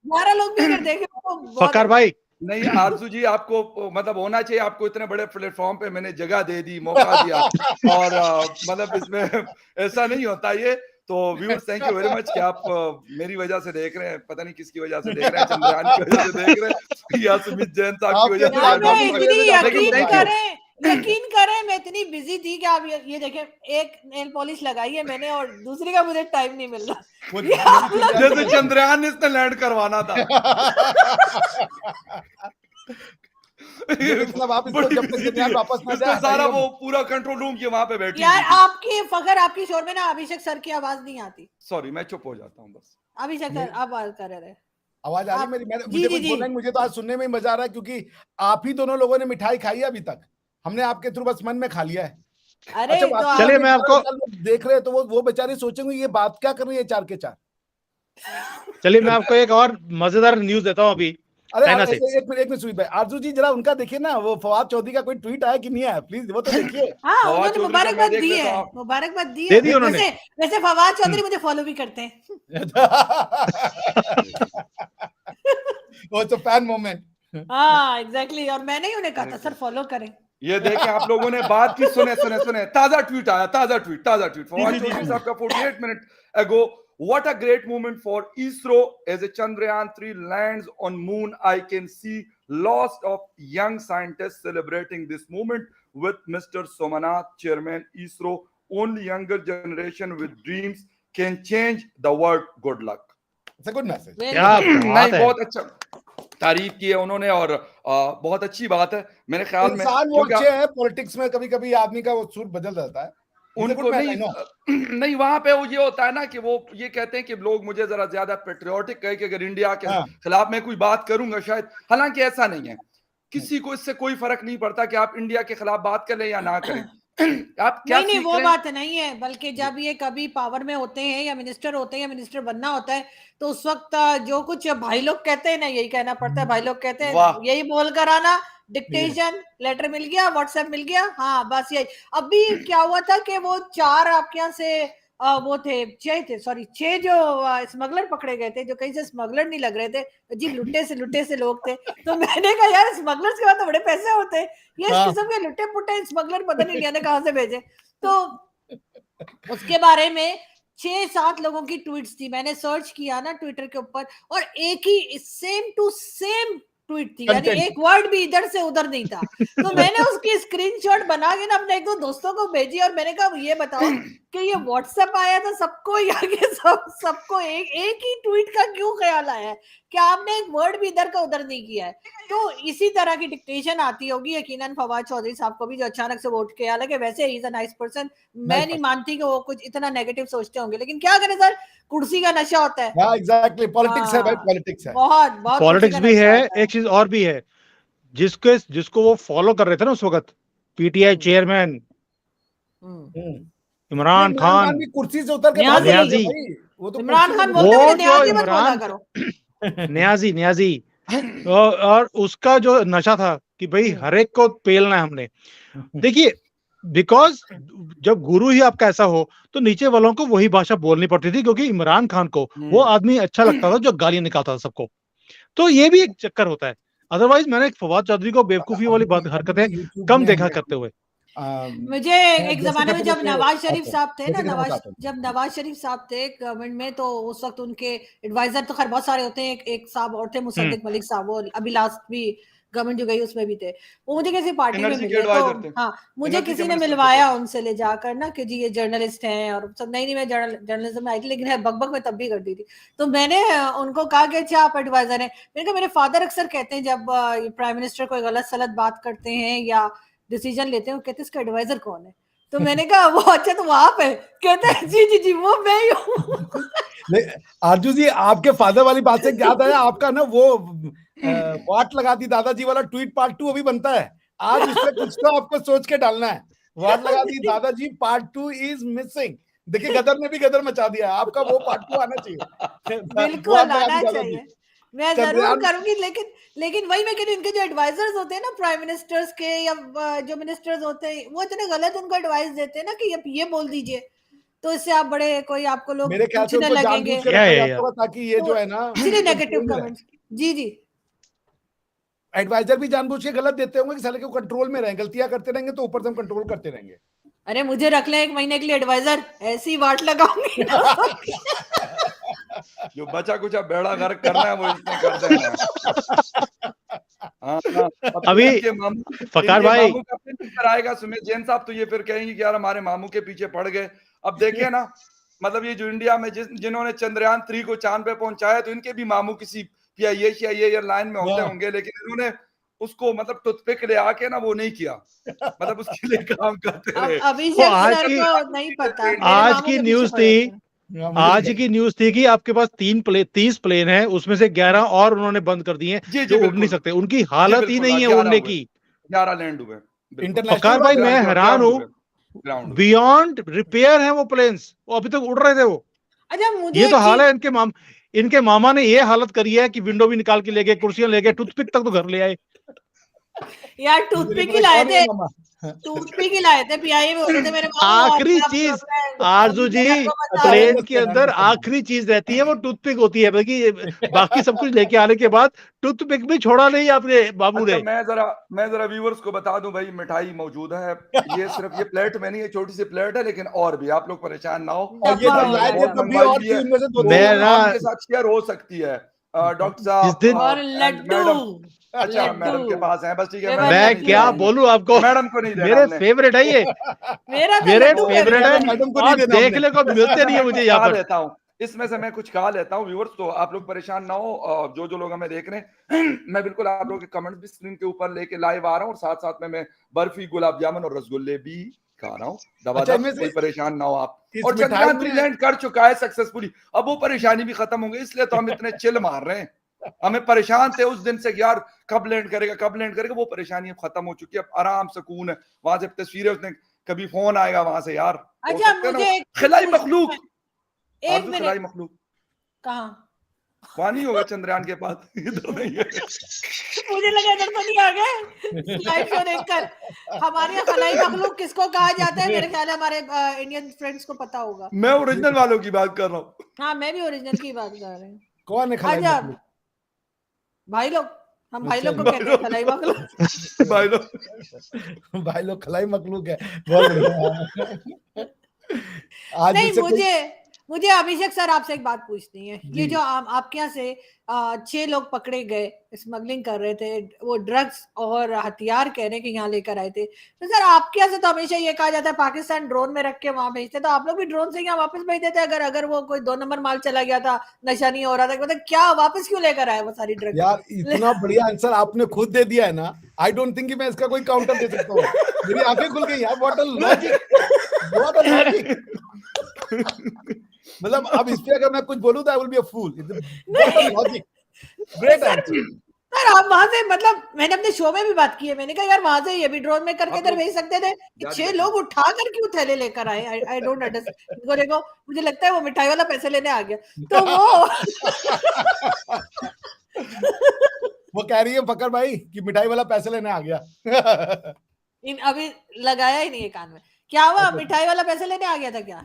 [SPEAKER 2] 11 लोग भी अगर देखे तो
[SPEAKER 3] फकर भाई
[SPEAKER 1] नहीं, आरजू जी आपको मतलब होना चाहिए, आपको इतने बड़े प्लेटफॉर्म पे मैंने जगह दे दी, मौका दिया, और मतलब इसमें ऐसा नहीं होता ये। तो viewers thank you very much कि आप मेरी वजह से देख रहे हैं, पता नहीं किसकी वजह से देख रहे हैं, चंद्रयान की वजह से देख रहे हैं या सुमित जैन साहब की वजह
[SPEAKER 2] से। यकीन करें मैं इतनी बिजी थी कि आप ये देखें, एक नेल पॉलिश लगाई है मैंने और दूसरी का मुझे टाइम नहीं मिल रहा।
[SPEAKER 1] जैसे चंद्रयान इसने लैंड करवाना था।
[SPEAKER 4] आप इसको जब तक चंद्रयान वापस ना जाए,
[SPEAKER 1] सारा वो पूरा कंट्रोल रूम के वहां पे बैठी
[SPEAKER 2] यार आपकी शोर में ना अभिषेक सर की आवाज नहीं आती।
[SPEAKER 1] सॉरी, मैं चुप हो जाता हूँ बस।
[SPEAKER 2] अभिषेक सर आप बात कर रहे,
[SPEAKER 4] आवाज आ रही मेरी? मुझे तो आज सुनने में मजा आ रहा है, क्योंकि आप ही दोनों लोगों ने मिठाई खाई है अभी तक, हमने आपके थ्रू बस मन में खा लिया है।
[SPEAKER 2] अरे
[SPEAKER 4] अच्छा,
[SPEAKER 2] तो
[SPEAKER 3] चलिए मैं आपको
[SPEAKER 4] देख रहे हैं तो वो बेचारे सोचेंगे ये बात क्या कर रही है 4 के 4।
[SPEAKER 3] चलिए मैं आपको एक और मजेदार न्यूज देता हूँ अभी।
[SPEAKER 4] अरे एक मिनट सुमित भाई, आरजू जी जरा उनका देखिए ना, वो फवाद चौधरी का कोई ट्वीट आया कि नहीं आया, प्लीज वो तो देखिए।
[SPEAKER 2] हाँ, उन्होंने मुबारकबाद दी है, मुबारकबाद दी
[SPEAKER 3] है।
[SPEAKER 2] वैसे फवाद चौधरी मुझे फॉलो भी करते हैं।
[SPEAKER 4] वो तो फैन मोमेंट।
[SPEAKER 2] हाँ एग्जैक्टली, और मैंने ही उन्हें कहा था सर फॉलो करें।
[SPEAKER 1] ये देखें आप लोगों ने बात की, सुने ताजा ट्वीट आया, ताजा ट्वीट फवाद चौधरी साहब का 48 minute ago. What a great moment for ISRO as a Chandrayaan-3 lands on moon. I can see lots of young scientists celebrating this moment with Mr. Somanath, Chairman ISRO. Only younger generation with dreams can change the world. Good luck.
[SPEAKER 4] It's a good message.
[SPEAKER 1] नहीं, बहुत अच्छा तारीफ की है उन्होंने, और बहुत अच्छी बात है मेरे ख्याल में।
[SPEAKER 4] इंसान वो अच्छे हैं, पॉलिटिक्स में कभी-कभी आदमी का वो सूर बदल जाता है
[SPEAKER 1] उनको। नहीं वहां पे वो ये होता है ना कि वो ये कहते हैं कि लोग मुझे जरा ज्यादा पेट्रियोटिक कहे कि अगर इंडिया के खिलाफ मैं कोई बात करूंगा शायद, हालांकि ऐसा नहीं है। किसी को इससे कोई फर्क नहीं पड़ता कि आप इंडिया के खिलाफ बात करें या ना करें। आप क्या
[SPEAKER 2] नहीं वो बात नहीं है, बल्कि जब ये कभी पावर में होते हैं या मिनिस्टर होते हैं या मिनिस्टर बनना होता है, तो उस वक्त जो कुछ भाई लोग कहते हैं ना, यही कहना पड़ता है। भाई लोग कहते हैं यही बोल कर आना डिक्टेशन लेटर मिल गया, व्हाट्सएप मिल गया, हाँ बस यही। अभी क्या हुआ था कि वो 4 आपके यहाँ से वो थे 6 जो स्मगलर पकड़े गए थे, जो कहीं से स्मगलर नहीं लग रहे थे, जी लुट्टे से लोग थे। तो मैंने कहा यार स्मगलर्स के बाद तो बड़े पैसे होते हैं, ये इस किस्म के लुट्टे पुट्टे स्मगलर पता नहीं इंडिया ने कहाँ से भेजे। तो उसके बारे में 6-7 लोगों की ट्वीट्स थी, मैंने सर्च किया ना ट्विटर के ऊपर, और एक ही सेम टू सेम ट्वीट थी, यानी एक वर्ड भी इधर से उधर नहीं था। तो मैंने उसकी स्क्रीनशॉट बना के ना अपने 1-2 दोस्तों को भेजी, और मैंने कहा ये बताओ कि ये व्हाट्सएप आया था सबको, या सबको एक ही ट्वीट का क्यों ख्याल आया है कि आपने एक वर्ड भी इधर का उधर नहीं किया है। तो इसी तरह की डिक्टेशन आती होगी यकीनन फवाद चौधरी साहब को भी, जो अचानक से वोट किया। हालांकि वैसे he is a nice person, मैं नहीं मानती कि वो कुछ इतना नेगेटिव सोचते होंगे, लेकिन क्या करें सर, कुर्सी का नशा होता है।
[SPEAKER 4] हाँ एग्जैक्टली, पॉलिटिक्स है भाई, पॉलिटिक्स है,
[SPEAKER 2] बहुत
[SPEAKER 3] पॉलिटिक्स भी है। एक चीज और भी है, जिसको वो फॉलो कर रहे थे ना उस वक्त, पीटीआई चेयरमैन इमरान खान
[SPEAKER 4] भी कुर्सी से उतर के
[SPEAKER 3] न्याजी,
[SPEAKER 4] वो तो
[SPEAKER 2] इमरान खान
[SPEAKER 3] वो जो इमरान न्याजी और उसका जो नशा था कि भाई हर एक को पेलना है हमने। देखिए, बिकॉज जब गुरु ही आपका ऐसा हो तो नीचे वालों को वही भाषा बोलनी पड़ती थी, क्योंकि इमरान खान को वो आदमी अच्छा लगता था जो गालियां निकालता था सबको। तो ये भी एक चक्कर होता है। अदरवाइज मैंने फवाद चौधरी को बेवकूफी वाली बात हरकतें कम देखा करते हुए।
[SPEAKER 2] मुझे एक जमाने में जब नवाज शरीफ साहब थे ना, जब नवाज शरीफ साहब थे गवर्नमेंट में, तो उस वक्त उनके एडवाइजर तो खैर बहुत सारे होते हैं, एक साहब और थे मुसद्दिक मलिक साहब, वो अभी लास्ट भी गवर्नमेंट जो गई उसमें भी थे। वो मुझे किसी पार्टी में मिले, तो हाँ मुझे किसी ने मिलवाया उनसे ले जाकर ना कि जी ये जर्नलिस्ट हैं, और सब नहीं मैं जर्नलिज्म में आई थी, लेकिन है बकबक में तब भी कर दी थी। तो मैंने उनको कहा कि अच्छा आप एडवाइजर हैं। मैंने कहा मेरे फादर अक्सर कहते हैं जब प्राइम मिनिस्टर कोई गलत सलत बात करते हैं या डिसीजन लेते हैं, वो कहते हैं इसका एडवाइजर कौन है। तो मैंने कहा वो अच्छा तो आप है, कहते हैं जी वो मैं ही हूँ।
[SPEAKER 4] आरजू जी, आपके फादर वाली बात से याद आया, आपका ना वो वाट लगा दी दादाजी वाला ट्वीट पार्ट 2 अभी बनता है, आज उसमें कुछ तो आपको सोच के डालना है। वाट लगा दी दादाजी पार्ट 2 इज मिसिंग। देखिए गदर ने भी गदर मचा दिया, आपका वो पार्ट 2 आना चाहिए।
[SPEAKER 2] बिल्कुल आना चाहिए, मैं जरूर करूंगी। लेकिन वही मैं कह रही हूँ, इनके जो एडवाइजर्स होते हैं ना प्राइम मिनिस्टर्स के, या जो मिनिस्टर्स होते हैं, वो इतने गलत उनको एडवाइस देते हैं ना कि ये बोल दीजिए, तो इससे आप बड़े कोई आपको लोग पूछने लगेंगे,
[SPEAKER 4] ताकि ये जो है ना
[SPEAKER 2] इसलिए नेगेटिव कमेंट्स। जी
[SPEAKER 4] एडवाइजर भी जानबूझ के गलत देते होंगे कि साले को कंट्रोल में रहें, गलतियां करते रहेंगे तो ऊपर से हम कंट्रोल करते रहेंगे।
[SPEAKER 2] अरे मुझे रख ले 1 महीने के लिए एडवाइजर, ऐसी वाट लगाऊंगी ना।
[SPEAKER 1] जो बचा कुछ बेड़ा गर्क करना है वो इसने कर देना है।
[SPEAKER 3] अभी फकार भाई
[SPEAKER 1] आएगा सुमित जैन साहब, तो ये फिर कहेंगे कि यार हमारे मामू के पीछे पड़ गए। अब देखिए ना, मतलब ये जो इंडिया में जिन्होंने चंद्रयान 3 को चांद पे पहुंचाया, तो इनके भी मामू किसी एयरलाइन में होंगे, लेकिन इन्होंने उसको मतलब टूथपिक ले आके ना वो नहीं किया, मतलब उसके लिए काम करते रहे।
[SPEAKER 2] नहीं पता।
[SPEAKER 3] आज की न्यूज थी कि आपके पास 30 प्लेन है, उसमें से 11 और उन्होंने बंद कर दिए जो उड़ नहीं सकते, उनकी हालत ही नहीं है उड़ने की।
[SPEAKER 1] 11 लैंड हुए।
[SPEAKER 3] फकार भाई मैं हैरान हूँ, बियॉन्ड रिपेयर है वो प्लेन्स, वो अभी तक उड़ रहे थे वो।
[SPEAKER 2] अच्छा मुझे
[SPEAKER 3] ये तो हाल है, इनके मामा ने ये हालत करी है कि विंडो भी निकाल के ले गए, कुर्सियां ले गए, टूथपिक तक तो घर ले आए।
[SPEAKER 2] यार टूथपिक ही लाए थे पीआईए में होते थे मेरे मामा।
[SPEAKER 3] आखिरी चीज आरजू जी, प्लेन के अंदर आखिरी चीज रहती है वो टूथपिक होती है, बाकी सब कुछ लेके आने के बाद टूथपिक भी छोड़ा नहीं आपने बाबू ने।
[SPEAKER 1] मैं जरा व्यूअर्स को बता दूं भाई, मिठाई मौजूद है, ये सिर्फ ये प्लेट में नहीं है, छोटी सी प्लेट है, लेकिन और भी आप लोग परेशान ना हो, के साथ शेयर हो सकती है। डॉक्टर साहब अच्छा मैडम के पास है, बस ठीक है।
[SPEAKER 3] मैं क्या बोलूं आपको,
[SPEAKER 1] मैडम को नहीं,
[SPEAKER 3] मेरे फेवरेट है ये, मेरे फेवरेट है, देखने को मिलते नहीं है मुझे यहाँ पर।
[SPEAKER 1] लेता हूँ इसमें से मैं कुछ कहा लेता हूँ व्यूअर्स, तो आप लोग परेशान ना हो, जो लोग हमें देख रहे हैं। मैं बिल्कुल आप लोगों के कमेंट्स भी स्क्रीन के ऊपर लेके लाइव आ रहा हूँ, और साथ साथ में मैं बर्फी, गुलाब जामुन और रसगुल्ले भी खा रहा हूँ। कोई परेशान ना हो आप। और चंद्रयान 3 लैंड कर चुका है सक्सेसफुली, अब वो परेशानी भी खत्म होंगी, इसलिए तो हम इतने चिल मार रहे हैं। हमें परेशान थे उस दिन से कि यार कब लैंड करेगा, वो परेशानी अब खत्म हो चुकी है, अब आराम सुकून है। वहां से तस्वीरें, उसने कभी फोन आएगा वहां से यार।
[SPEAKER 2] अच्छा मुझे
[SPEAKER 1] खिलाई मखलूक,
[SPEAKER 2] एक मिनट, कहाँ
[SPEAKER 1] पानी होगा चंद्रयान के पास, इधर नहीं है।
[SPEAKER 2] मुझे लगा इधर तो नहीं आ गए स्लाइड शो देखकर। हमारे यहाँ खलाई मखलूक किसको कहा जाता है, मेरे ख्याल है हमारे इंडियन फ्रेंड्स को पता होगा।
[SPEAKER 1] मैं ओरिजिनल वालों की बात कर रहा हूँ।
[SPEAKER 2] हाँ, मैं भी ओरिजिनल की बात कर रही हूँ।
[SPEAKER 4] कौन है खलाई
[SPEAKER 2] अच्छा,
[SPEAKER 4] मखलूक?
[SPEAKER 2] भाई लोग, हम भाई
[SPEAKER 4] अच्छा,
[SPEAKER 2] लोग को
[SPEAKER 1] भाई
[SPEAKER 2] कहते हैं
[SPEAKER 1] लोग।
[SPEAKER 2] खलाई मखलूक।
[SPEAKER 1] भाई लोग,
[SPEAKER 4] भाई लोग खलाई मखलूक है, बहुत बढ़िया। आज
[SPEAKER 2] नहीं,
[SPEAKER 4] मुझसे कोई
[SPEAKER 2] मुझे अभिषेक सर आपसे एक बात पूछनी है। ये
[SPEAKER 4] जी।
[SPEAKER 2] जो आपके यहाँ से 6 लोग पकड़े गए, स्मगलिंग कर रहे थे, वो ड्रग्स और हथियार कह रहे हैं कि यहाँ लेकर आए थे, तो सर आपके यहाँ से तो हमेशा ये कहा जाता है पाकिस्तान ड्रोन में रख के वहां भेजते, तो आप लोग भी ड्रोन से यहाँ वापस भेज देते अगर वो कोई 2 नंबर माल चला गया था, नशा नहीं हो रहा था, मतलब क्या वापस क्यों लेकर आए वो सारी ड्रग्स?
[SPEAKER 4] यार इतना बढ़िया आंसर आपने खुद दे दिया है ना, आई डोंट थिंक कि मैं इसका कोई काउंटर दे सकता हूँ। मेरी आंखें खुल गई यार, what a logic, what a logic. मतलब अब इस पे अगर मैं कुछ बोलूं तो I will be a fool. What a logic, great answer.
[SPEAKER 2] Sir आप वहां से, मतलब मैंने अपने शो में भी बात की है, मैंने कहा यार वहां से ये भी ड्रोन में करके इधर भेज सकते थे, कि 6 लोग उठा कर क्यों थैले लेकर आए? I don't understand. इनको देखो, मुझे लगता है वो मिठाई वाला पैसे लेने आ गया, तो
[SPEAKER 4] वो कह रही है फकर भाई कि मिठाई वाला पैसे लेने आ गया।
[SPEAKER 2] अभी लगाया ही नहीं है कान में। क्या हुआ, मिठाई वाला पैसे लेने आ गया था क्या?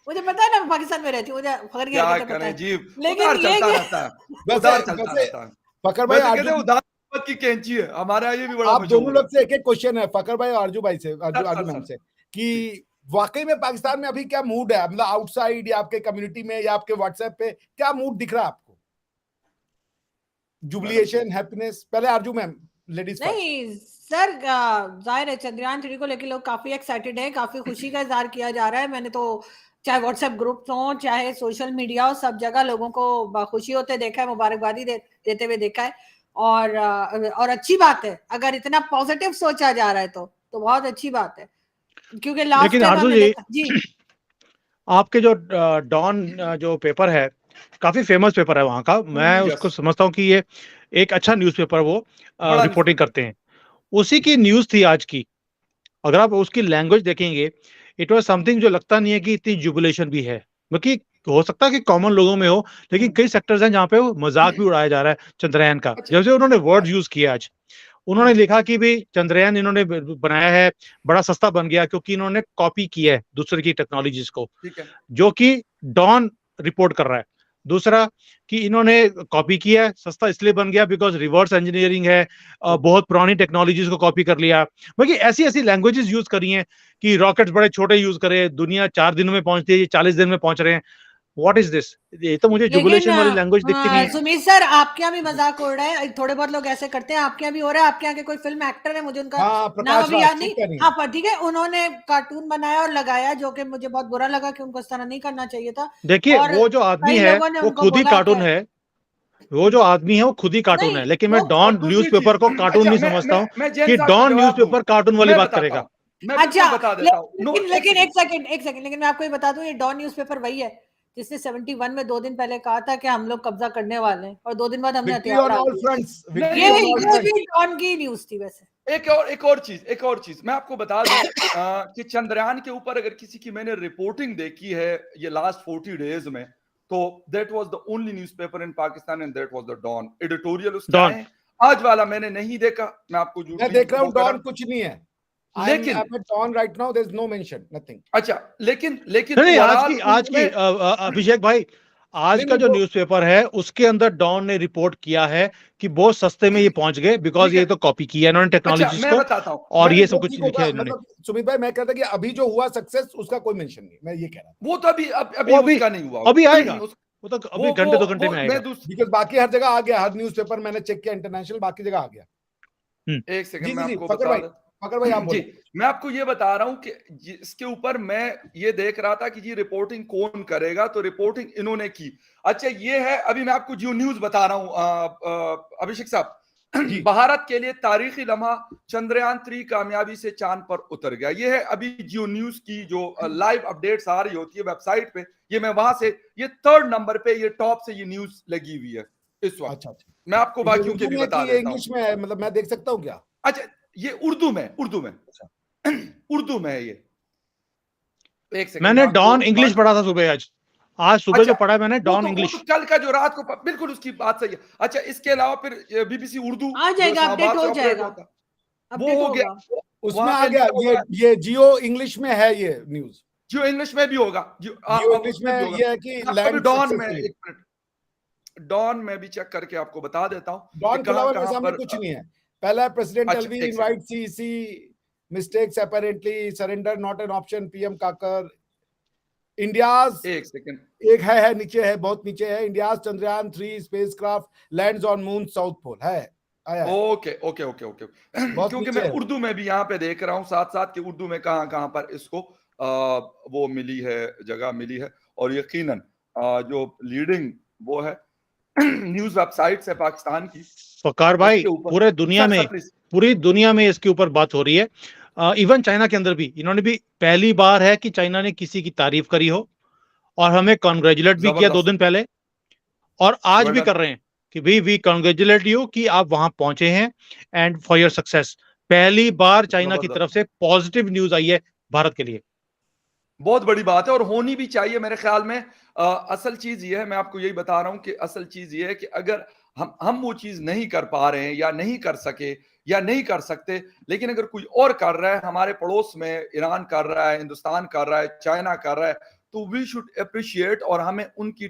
[SPEAKER 2] मुझे पता है ना, मैं पाकिस्तान में रहती हूँ, मुझे फकर की
[SPEAKER 1] क्या
[SPEAKER 2] हरकतें पता
[SPEAKER 1] करें
[SPEAKER 2] है।
[SPEAKER 1] जी,
[SPEAKER 2] लेकिन
[SPEAKER 1] उधार
[SPEAKER 2] ये
[SPEAKER 1] चलता
[SPEAKER 2] कि
[SPEAKER 1] रहता है, उधार चलता रहता है।
[SPEAKER 4] फकर भाई
[SPEAKER 1] वैसे कहते हैं
[SPEAKER 4] आरजू,
[SPEAKER 1] उधार की कैंची है, हमारे यहाँ ये भी बड़ा
[SPEAKER 4] आप दोनों
[SPEAKER 1] मशहूर
[SPEAKER 4] लोग
[SPEAKER 1] है।
[SPEAKER 4] से एक एक क्वेश्चन है, फकर भाई और आरजू भाई से, आरजू
[SPEAKER 1] सर,
[SPEAKER 4] मैम
[SPEAKER 1] सर।
[SPEAKER 4] से, कि वाकई में पाकिस्तान में अभी क्या मूड है, मतलब आउटसाइड या आपके कम्युनिटी में या आपके व्हाट्सएप पे क्या मूड दिख रहा है आपको? जुबिलिएशन, हैप्पीनेस? पहले आरजू मैम, लेडीज फर्स्ट।
[SPEAKER 2] नहीं सर, जाहिर है चंद्रयान 3 को लेकर लोग काफी एक्साइटेड है, काफी खुशी का इजहार किया जा रहा है। मैंने तो चाहे व्हाट्सएप ग्रुप हो, चाहे सोशल मीडिया हो, सब जगह लोगों को खुशी होते देखा है, मुबारकबादी देते हुए देखा है। और अच्छी बात है, अगर इतना पॉजिटिव सोचा जा रहा है तो बहुत अच्छी बात है, क्योंकि लास्ट
[SPEAKER 3] लेकिन
[SPEAKER 2] टाइम
[SPEAKER 3] आरजू
[SPEAKER 2] हमने
[SPEAKER 3] जी,
[SPEAKER 2] देखा जी।
[SPEAKER 3] आपके जो डॉन जो पेपर है, काफी फेमस पेपर है वहां का, मैं उसको समझता हूँ कि ये एक अच्छा न्यूज़पेपर वो
[SPEAKER 1] बड़ा
[SPEAKER 3] रिपोर्टिंग करते हैं। उसी की न्यूज़ थी आज की, अगर आप उसकी लैंग्वेज देखेंगे, इट वाज समथिंग जो लगता नहीं है कि इतनी जुबिलेशन भी है, क्योंकि हो सकता है कि कॉमन लोगों में हो, लेकिन कई सेक्टर्स हैं जहाँ पे वो मजाक भी उड़ाया जा रहा है चंद्रयान का। जैसे उन्होंने वर्ड यूज किया आज, उन्होंने लिखा कि भाई चंद्रयान इन्होंने बनाया है, बड़ा सस्ता बन गया क्योंकि इन्होंने कॉपी किया है दूसरे की टेक्नोलॉजीज को,
[SPEAKER 1] ठीक है।
[SPEAKER 3] जो कि डॉन रिपोर्ट कर रहा है। दूसरा कि इन्होंने कॉपी किया है, सस्ता इसलिए बन गया बिकॉज रिवर्स इंजीनियरिंग है, बहुत पुरानी टेक्नोलॉजीज को कॉपी कर लिया, बाकी ऐसी ऐसी लैंग्वेजेस यूज करी हैं कि रॉकेट्स बड़े छोटे यूज करे, दुनिया 4 दिनों में पहुंचती है, ये 40 दिन में पहुंच रहे हैं। What is this? ये तो मुझे जुबिलेशन वाली लैंग्वेज दिखती नहीं है।
[SPEAKER 2] सुमित सर, आपके यहाँ भी मजाक उड़ रहा है, थोड़े बहुत लोग ऐसे करते हैं, आपके यहाँ भी हो रहा है। आपके यहाँ के कोई फिल्म एक्टर है, मुझे उनका नाम अभी याद नहीं, हाँ पर ठीक है, उन्होंने कार्टून बनाया और लगाया, जो कि मुझे बहुत बुरा लगा कि उनको इस तरह नहीं करना चाहिए था।
[SPEAKER 3] देखिए, वो जो आदमी है वो खुद ही कार्टून है, वो जो आदमी है वो खुद ही कार्टून है, लेकिन मैं डॉन न्यूज़पेपर को कार्टून नहीं समझता हूँ कि डॉन न्यूज़पेपर कार्टून वाली बात करेगा।
[SPEAKER 2] अच्छा, लेकिन एक सेकंड, लेकिन मैं आपको ये बता दूं, ये डॉन न्यूज़पेपर वही है जिसने 71 में 2 दिन पहले कहा था कि हम लोग कब्जा करने वाले हैं, और 2 दिन बाद हमने हथियार डाल दिए। ये भी डॉन की न्यूज़ थी। वैसे
[SPEAKER 1] एक और चीज मैं आपको बता दूं कि चंद्रयान के ऊपर अगर किसी की मैंने रिपोर्टिंग देखी है ये लास्ट 40 डेज में, तो that was the only newspaper in Pakistan and that was the Dawn. Editorial उसका है, आज वाला मैंने नहीं देखा, मैं आपको
[SPEAKER 4] मैं देख रहा हूं, डॉन कुछ नहीं है,
[SPEAKER 1] लेकिन
[SPEAKER 4] Dawn right now there is no mention, nothing.
[SPEAKER 1] अच्छा, लेकिन
[SPEAKER 3] नहीं, आज की अभिषेक भाई, आज का जो न्यूज़पेपर है उसके अंदर डॉन ने रिपोर्ट किया है कि बहुत सस्ते में ये पहुंच गए, बिकॉज ये तो कॉपी किया इन्होंने टेक्नोलॉजीज को,
[SPEAKER 1] बताता हूँ,
[SPEAKER 3] और ये सब कुछ लिखा है इन्होंने।
[SPEAKER 4] सुमित भाई, मैं कहता कि अभी जो हुआ सक्सेस उसका कोई मेंशन नहीं, मैं ये कह रहा हूं।
[SPEAKER 1] वो तो अभी उसका नहीं हुआ,
[SPEAKER 3] अभी आएगा, वो तो अभी घंटे 2 घंटे में आएगा,
[SPEAKER 4] बिकॉज़ बाकी हर जगह आ गया, हर न्यूज़पेपर मैंने चेक किया, इंटरनेशनल बाकी जगह आ गया।
[SPEAKER 1] एक सेकंड मैं आपको
[SPEAKER 4] फकर भाई आप बोलिए।
[SPEAKER 1] मैं आपको ये बता रहा हूं कि इसके ऊपर मैं ये देख रहा था कि जी रिपोर्टिंग कौन करेगा, तो रिपोर्टिंग इन्होंने की। अच्छा, ये है, अभी मैं आपको जो न्यूज बता रहा हूं अभिषेक साहब, भारत के लिए तारीखी लम्हा, चंद्रयान 3 कामयाबी से चांद पर उतर गया। ये है अभी जियो न्यूज की जो लाइव अपडेट्स आ रही होती है वेबसाइट पे, ये मैं वहां से, ये 3rd नंबर पे, ये टॉप से ये न्यूज लगी हुई है इस वक्त।
[SPEAKER 4] अच्छा,
[SPEAKER 1] मैं आपको बाकियों के भी बता देता हूं।
[SPEAKER 4] इंग्लिश में है, मतलब मैं देख सकता हूं क्या?
[SPEAKER 1] अच्छा, ये उर्दू में उर्दू में है ये। एक सेकंड,
[SPEAKER 3] मैंने डॉन इंग्लिश पढ़ा था सुबह आज, आज सुबह
[SPEAKER 1] अच्छा,
[SPEAKER 3] जो पढ़ा मैंने
[SPEAKER 1] वो
[SPEAKER 3] डॉन
[SPEAKER 1] तो
[SPEAKER 3] इंग्लिश,
[SPEAKER 1] कल का जो रात को बिल्कुल उसकी बात सही है। अच्छा, इसके अलावा फिर बीबीसी उर्दू
[SPEAKER 2] आ
[SPEAKER 1] जो
[SPEAKER 2] जाएगा, अपडेट
[SPEAKER 1] इस्लामाबाद से
[SPEAKER 2] हो
[SPEAKER 1] ऑपरेट
[SPEAKER 2] जाएगा,
[SPEAKER 1] होता है,
[SPEAKER 2] अपडेट
[SPEAKER 1] वो हो गया,
[SPEAKER 2] होगा।
[SPEAKER 4] उसमें
[SPEAKER 1] वहां
[SPEAKER 4] आ
[SPEAKER 1] पे
[SPEAKER 4] गया,
[SPEAKER 1] लिखा हुआ है,
[SPEAKER 4] ये जियो इंग्लिश में है ये न्यूज।
[SPEAKER 1] जियो इंग्लिश में भी होगा,
[SPEAKER 4] जियो इंग्लिश
[SPEAKER 1] उसमें
[SPEAKER 4] में
[SPEAKER 1] भी होगा।
[SPEAKER 4] ये है कि
[SPEAKER 1] मैं आपको अभी
[SPEAKER 4] लैंड
[SPEAKER 1] डॉन में,
[SPEAKER 4] सक्सेसफुली।
[SPEAKER 1] एक मिनट, डॉन में भी चेक करके आपको बता देता हूँ कि
[SPEAKER 4] डॉन के
[SPEAKER 1] कहाँ
[SPEAKER 4] अलावा मेरे
[SPEAKER 1] कहाँ
[SPEAKER 4] सामने
[SPEAKER 1] पर।
[SPEAKER 4] कुछ नहीं है। पहला, प्रेसिडेंट
[SPEAKER 1] अच्छा,
[SPEAKER 4] एलवी
[SPEAKER 1] एक second,
[SPEAKER 4] invite CEC, mistakes apparently, surrender not an option, PM Kakar, India's,
[SPEAKER 1] एक सेकंड,
[SPEAKER 4] एक है नीचे है, बहुत नीचे है, India's Chandrayaan 3 spacecraft lands on moon south pole है, आया है,
[SPEAKER 1] ओके ओके ओके ओके
[SPEAKER 4] बहुत
[SPEAKER 1] क्योंकि
[SPEAKER 4] नीचे
[SPEAKER 1] मैं
[SPEAKER 4] है।
[SPEAKER 1] उर्दू में भी यहाँ पे देख रहा हूँ साथ साथ कि उर्दू में कहाँ कहाँ पर इसको वो मिली है, जगह मिली है। और यकीनन जो लीडिंग वो है न्यूज वेबसाइट्स है पाकिस्तान की,
[SPEAKER 3] फकार भाई,
[SPEAKER 1] उसके ऊपर
[SPEAKER 3] पूरे दुनिया
[SPEAKER 1] सर
[SPEAKER 3] में,
[SPEAKER 1] सर प्लीज।
[SPEAKER 3] पूरी दुनिया में इसके ऊपर बात हो रही है। इवन चाइना के अंदर भी इन्होंने भी, पहली बार है कि चाइना ने किसी की तारीफ करी हो और हमें कॉन्ग्रेचुलेट भी किया 2
[SPEAKER 1] जबरदस्त,
[SPEAKER 3] दिन पहले, और आज भी
[SPEAKER 1] वेल
[SPEAKER 3] कर रहे हैं कि वी कॉन्ग्रेचुलेट यू कि आप वहां पहुंचे हैं एंड फॉर योर सक्सेस। पहली बार चाइना की
[SPEAKER 1] जबरदस्त,
[SPEAKER 3] तरफ से पॉजिटिव न्यूज आई है भारत के लिए।
[SPEAKER 1] बहुत बड़ी बात है और होनी भी चाहिए मेरे ख्याल में। असल चीज ये है, मैं आपको यही बता रहा हूं कि असल चीज ये है कि अगर हम वो चीज नहीं कर पा रहे हैं या नहीं कर सके या नहीं कर सकते, लेकिन अगर कोई और कर रहा है, हमारे पड़ोस में ईरान कर रहा है, हिंदुस्तान कर रहा है, चाइना कर रहा है, तो वी शुड अप्रिशिएट और हमें उनकी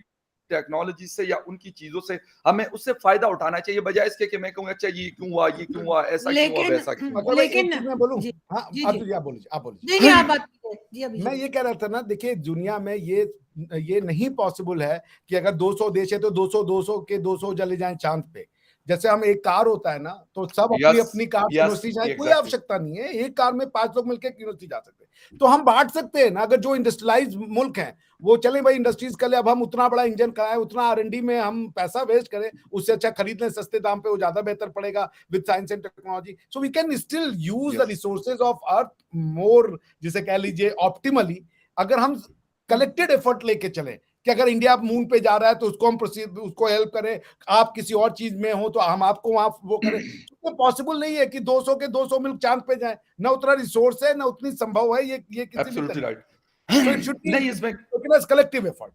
[SPEAKER 1] टेक्नोलॉजी से या उनकी चीजों से हमें उससे फायदा उठाना चाहिए, बजाय इसके कि मैं कहूँ अच्छा ये क्यों हुआ, ये क्यों हुआ, ऐसा क्यों हुआ,
[SPEAKER 2] लेकिन
[SPEAKER 1] वैसा क्यों हुआ।
[SPEAKER 4] मगर भाई एक
[SPEAKER 2] लेकिन
[SPEAKER 4] चीज मैं बोलूं,
[SPEAKER 2] जी
[SPEAKER 4] हाँ
[SPEAKER 2] जी
[SPEAKER 4] आप
[SPEAKER 2] जी
[SPEAKER 4] आप बोलिए, आप बोलिए।
[SPEAKER 2] नहीं नहीं, आप बात कीजिए जी, अभी
[SPEAKER 4] मैं ये कह रहा था ना, देखिए दुनिया में ये नहीं पॉसिबल है कि अगर 200 देश है तो 200 के 200 चले जाएं चांद पे। जैसे हम एक कार होता है ना, तो सब अपनी
[SPEAKER 1] यस
[SPEAKER 4] अपनी कार से
[SPEAKER 1] यस
[SPEAKER 4] यूनिवर्सिटी जाए, कोई
[SPEAKER 1] एग्जैक्टली,
[SPEAKER 4] आवश्यकता नहीं है, एक कार में 5 लोग मिलकर यूनिवर्सिटी जा सकते हैं। तो हम बांट सकते हैं ना, अगर जो इंडस्ट्रियलाइज मुल्क हैं वो चले भाई इंडस्ट्रीज कर ले, अब हम उतना बड़ा इंजन कराएं, उतना R&D में हम पैसा वेस्ट करें, उससे अच्छा खरीद लें सस्ते दाम पे, वो ज्यादा बेहतर पड़ेगा with science and technology. So we can still use the resources of earth more, जिसे कह लीजिए ऑप्टिमली, अगर हम कलेक्टेड एफर्ट लेके चले कि अगर इंडिया मून पे जा रहा है तो उसको हम प्रोसीड, उसको हेल्प करें, आप किसी और चीज में हो तो हम आपको वहां वो करें। तो पॉसिबल नहीं है कि 200 के 200 मुल्क चांद पे जाए, ना उतना रिसोर्स है, ना उतनी संभव है ये किसी भी
[SPEAKER 1] एब्सोल्युटली
[SPEAKER 4] तरह।
[SPEAKER 1] राइट।
[SPEAKER 4] सो इट शुड
[SPEAKER 1] नहीं, इसमें
[SPEAKER 4] बी कलेक्टिव एफर्ट।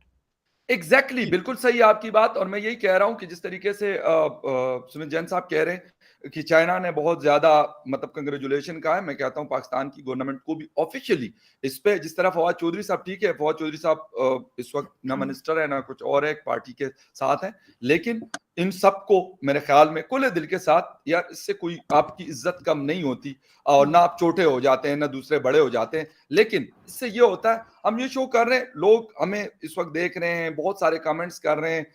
[SPEAKER 1] एग्जैक्टली बिल्कुल सही है आपकी बात। और मैं यही कह रहा हूं कि जिस तरीके से सुमित जैन साहब कह रहे हैं कि चाइना ने बहुत ज्यादा मतलब कंग्रेचुलेशन कहा है, मैं कहता हूं पाकिस्तान की गवर्नमेंट को भी ऑफिशियली इस पे, जिस तरह फवाद चौधरी साहब, ठीक है फवाद चौधरी साहब इस वक्त ना मिनिस्टर है ना कुछ और है, एक पार्टी के साथ है, लेकिन इन सबको मेरे ख्याल में खुले दिल के साथ, यार इससे कोई आपकी इज्जत कम नहीं होती और ना आप छोटे हो जाते हैं ना दूसरे बड़े हो जाते हैं, लेकिन इससे ये होता है हम ये शो कर रहे हैं, लोग हमें इस वक्त देख रहे हैं, बहुत सारे कमेंट्स कर रहे हैं,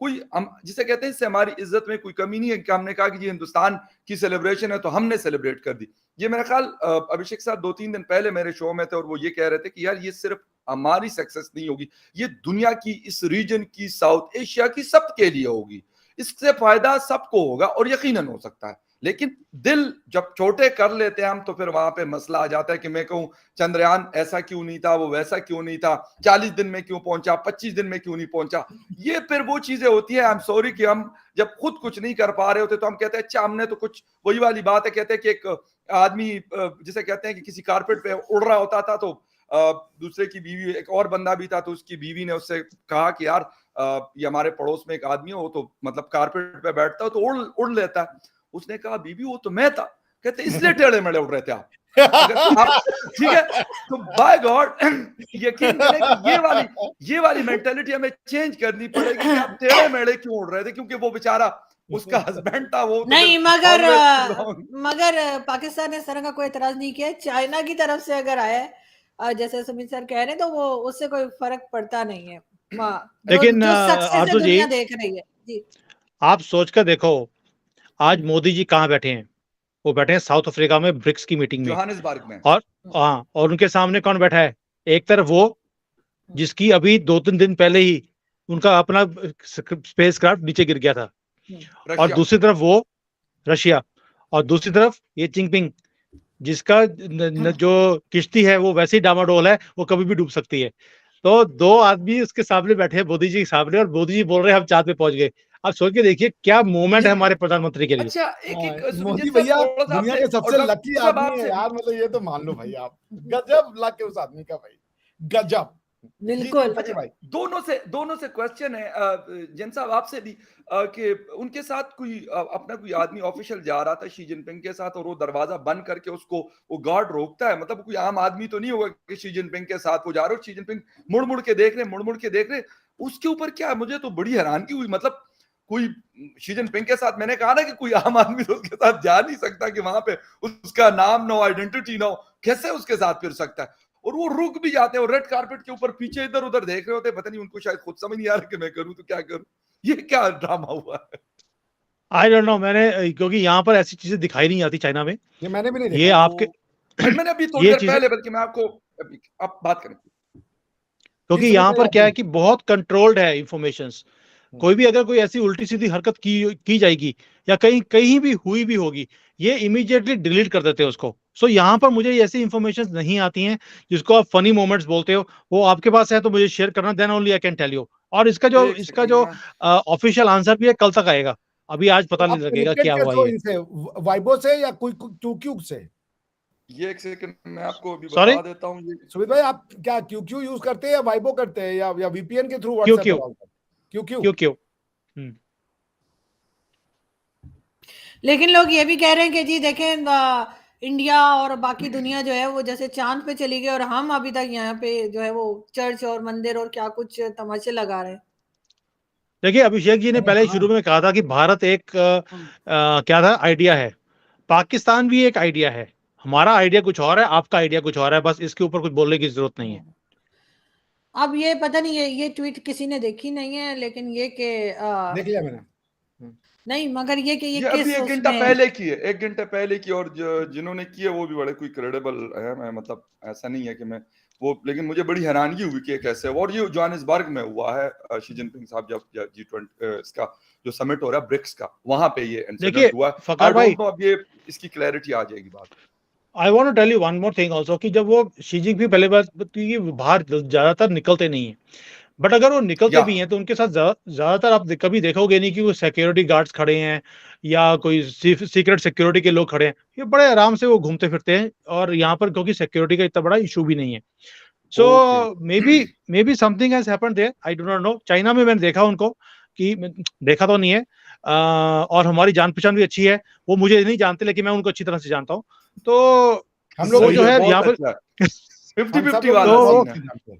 [SPEAKER 1] कोई हम जिसे कहते हैं इससे हमारी इज्जत में कोई कमी नहीं है कि हमने कहा कि ये हिंदुस्तान की सेलिब्रेशन है तो हमने सेलिब्रेट कर दी। ये मेरा ख्याल अभिषेक साहब 2-3 दिन पहले मेरे शो में थे और वो ये कह रहे थे कि यार ये सिर्फ हमारी सक्सेस नहीं होगी, ये दुनिया की, इस रीजन की, साउथ एशिया की, सबके लिए होगी, इससे फायदा सबको होगा और यकीनन हो सकता है। लेकिन दिल जब छोटे कर लेते हैं हम तो फिर वहां पे मसला आ जाता है कि मैं कहूं चंद्रयान ऐसा क्यों नहीं था, वो वैसा क्यों नहीं था, 40 दिन में क्यों पहुंचा, 25 दिन में क्यों नहीं पहुंचा। ये फिर वो चीजें होती है, आई एम सॉरी कि हम जब खुद कुछ नहीं कर पा रहे होते तो हम कहते हैं अच्छा हमने तो कुछ, वही वाली बात है, कहते हैं कि एक आदमी जिसे कहते हैं कि किसी कारपेट पे उड़ रहा होता था तो दूसरे की बीवी, एक और बंदा भी था तो उसकी बीवी ने उससे कहा कि यार ये हमारे पड़ोस में एक आदमी है, वो तो मतलब कारपेट पे बैठता है तो उड़ लेता है। उसने कहा बीबी वो तो मैं था। कहते इसलिए टेढ़े मेढ़े उड़ रहे थे आप। अगर आप ठीक है तो बाय गॉड यकीन करें कि ये वाली मेंटालिटी हमें चेंज करनी पड़ेगी कि आप टेढ़े मेढ़े क्यों उड़ रहे थे, क्योंकि वो बेचारा उसका हस्बैंड था, वो तो
[SPEAKER 2] नहीं,
[SPEAKER 1] फिर
[SPEAKER 2] मगर पाकिस्तान ने इस तरह का कोई एतराज नहीं किया। चाइना की तरफ से अगर आए जैसे सुमित सर कह रहे हैं तो वो उससे कोई फर्क पड़ता नहीं है।
[SPEAKER 3] लेकिन
[SPEAKER 2] जो सक्सेस है
[SPEAKER 3] आरजू जी,
[SPEAKER 2] दुनिया देख रही है जी।
[SPEAKER 3] आप सोच कर देखो आज मोदी जी कहाँ बैठे हैं, वो बैठे हैं साउथ अफ्रीका में ब्रिक्स की मीटिंग में,
[SPEAKER 1] जोहानिसबर्ग में।
[SPEAKER 3] और हाँ, और उनके सामने कौन बैठा है, एक तरफ वो जिसकी अभी 2-3 दिन पहले ही उनका अपना स्पेसक्राफ्ट नीचे गिर गया था, और दूसरी तरफ वो रशिया, और दूसरी तरफ ये चिंगपिंग जिसका जो किश्ती है वो वैसे ही डामाडोल है, वो कभी भी डूब सकती है। तो 2 आदमी उसके सामने बैठे हैं मोदी जी के सामने, और मोदी जी बोल रहे हैं हम चांद पे पहुंच गए। आप सोच के देखिए क्या मोमेंट है हमारे प्रधानमंत्री के लिए।
[SPEAKER 1] अच्छा एक
[SPEAKER 4] मोदी भैया दुनिया के सबसे लकी आदमी है यार, मतलब ये तो मान लो भाई आप, गजब लक है उस आदमी का भाई, गजब।
[SPEAKER 2] बिल्कुल।
[SPEAKER 4] फकीर भाई
[SPEAKER 1] दोनों से क्वेश्चन है जैन साहब आपसे भी कि उनके साथ कोई अपना कोई आदमी ऑफिशियल जा रहा था शी जिनपिंग के साथ और वो दरवाजा बंद करके उसको वो गार्ड रोकता है, मतलब कोई आम आदमी तो नहीं होगा कि शी जिनपिंग के साथ वो जा रहे हो, शी जिनपिंग मुड़ मुड़ के देख रहे, उसके ऊपर क्या, मुझे तो बड़ी हैरानगी हुई, मतलब कोई शी जिनपिंग के साथ, मैंने कहा ना कि कोई आम आदमी तो उसके साथ जा नहीं सकता कि वहां पे उसका नाम ना हो, आइडेंटिटी ना हो, कैसे उसके साथ फिर सकता है, और वो रुक भी जाते हैं और रेड कारपेट के ऊपर पीछे इधर उधर देख रहे होते हैं, पता नहीं उनको शायद खुद समझ नहीं आ रहा कि मैं करूं तो क्या करूं, ये क्या ड्रामा हुआ है?
[SPEAKER 3] आई डोंट नो, मैंने क्योंकि यहाँ पर ऐसी चीजें दिखाई नहीं आती चाइना में,
[SPEAKER 4] ये मैंने भी नहीं
[SPEAKER 3] ये
[SPEAKER 4] देखा।
[SPEAKER 3] आपके
[SPEAKER 1] मैंने अभी थोड़ी
[SPEAKER 3] ये
[SPEAKER 1] देर
[SPEAKER 3] चीजें,
[SPEAKER 1] पहले, बल्कि मैं आपको आप बात करें।
[SPEAKER 3] क्योंकि
[SPEAKER 4] सुमित
[SPEAKER 3] यहाँ
[SPEAKER 4] भाई
[SPEAKER 3] पर
[SPEAKER 4] आप
[SPEAKER 3] क्या है
[SPEAKER 4] बोलिए।
[SPEAKER 3] कि बहुत कंट्रोल्ड है इंफॉर्मेशंस। कोई भी अगर कोई ऐसी उल्टी सीधी हरकत की जाएगी या कहीं कहीं भी हुई भी होगी, ये इमीडिएटली डिलीट कर देते हैं उसको। सो यहाँ पर मुझे ऐसी इंफॉर्मेशन नहीं आती हैं जिसको आप फनी मोमेंट्स बोलते हो, वो आपके पास है तो मुझे शेयर करना, then only I can tell you. और इसका
[SPEAKER 1] एक
[SPEAKER 3] इसका
[SPEAKER 1] सेकंड
[SPEAKER 3] जो
[SPEAKER 1] मैं
[SPEAKER 3] ऑफिशियल आंसर भी है, कल तक आएगा, अभी आज पता
[SPEAKER 4] तो
[SPEAKER 3] नहीं
[SPEAKER 4] आप
[SPEAKER 3] लगेगा
[SPEAKER 4] कनेक्टेड
[SPEAKER 3] क्या हुआ
[SPEAKER 4] कैसे हो
[SPEAKER 3] ये।
[SPEAKER 4] इनसे, वाइबो से या कोई क्यू से?
[SPEAKER 1] ये एक सेकंड मैं आपको अभी
[SPEAKER 3] सॉरी,
[SPEAKER 1] बता देता हूँ ये
[SPEAKER 4] सुमित भाई आप क्या क्यू यूज करते हैं या वाइबो करते हैं या वीपीएन के थ्रू
[SPEAKER 3] क्यों
[SPEAKER 4] व्हाट्सएप
[SPEAKER 3] क्यों
[SPEAKER 4] ब्राउजर? क्यू
[SPEAKER 3] क्यों क्यों
[SPEAKER 2] लेकिन लोग ये भी कह रहे हैं कि जी देखें इंडिया और बाकी दुनिया जो है वो जैसे चांद पे चली गई और हम अभी तक यहाँ पे जो है वो चर्च और मंदिर और क्या कुछ तमाशे लगा रहे हैं।
[SPEAKER 3] देखिए, अभिषेक जी ने पहले ही शुरू में कहा था कि भारत एक क्या था, आइडिया है, पाकिस्तान भी एक आइडिया है, हमारा आइडिया कुछ और है, आपका आइडिया कुछ और है, बस इसके ऊपर कुछ बोलने की जरूरत नहीं है।
[SPEAKER 2] अब ये पता नहीं है, ये ट्वीट किसी ने देखी नहीं है, लेकिन ये कि
[SPEAKER 4] देख लिया मैंने।
[SPEAKER 2] नहीं, मगर ये कि ये
[SPEAKER 1] ये अभी
[SPEAKER 2] किस
[SPEAKER 1] एक घंटा
[SPEAKER 2] उसमें
[SPEAKER 1] पहले की है, एक घंटा पहले की, और जिन्होंने किए वो भी बड़े कोई क्रेडिबल है, मैं मतलब ऐसा नहीं है कि मैं वो, लेकिन मुझे बड़ी हैरानगी हुई कि कैसे, और ये जोहानिसबर्ग में हुआ है, शी जिनपिंग साहब जब G20 इसका जो समिट हो रहा है ब्रिक्स का, वहां पे ये
[SPEAKER 3] देखिए
[SPEAKER 1] इंसिडेंट हुआ है। आई
[SPEAKER 3] फकार भाई,
[SPEAKER 1] डोंट नो अब ये इसकी क्लैरिटी आ जाएगी बात।
[SPEAKER 3] I want to tell you one more thing also, कि जब वो शी जिनपिंग पहले बात कि बाहर ज्यादातर निकलते नहीं है, बट अगर वो निकलते
[SPEAKER 1] या
[SPEAKER 3] भी हैं तो उनके साथ ज्यादातर आप कभी देखोगे नहीं कि वो सिक्योरिटी गार्ड्स खड़े हैं या कोई सीक्रेट सिक्योरिटी के लोग खड़े हैं, ये बड़े आराम से वो घूमते फिरते हैं, और यहाँ पर क्योंकि सिक्योरिटी का इतना बड़ा इशू भी नहीं है। So
[SPEAKER 1] okay
[SPEAKER 3] maybe something has happened there, I do not know. China में मैंने देखा उनको, कि देखा तो नहीं है, और हमारी जान पहचान भी अच्छी है, वो मुझे नहीं जानते लेकिन मैं उनको अच्छी तरह से जानता हूँ, तो
[SPEAKER 4] हम लोग
[SPEAKER 3] वो
[SPEAKER 1] सही
[SPEAKER 3] जो
[SPEAKER 1] है,
[SPEAKER 3] है
[SPEAKER 1] बहुत
[SPEAKER 3] यहाँ पर
[SPEAKER 1] अच्छा है,
[SPEAKER 4] हम सब
[SPEAKER 1] 50-50
[SPEAKER 4] लोग
[SPEAKER 1] वाला
[SPEAKER 3] तो
[SPEAKER 1] सीन है।
[SPEAKER 4] जानते हैं।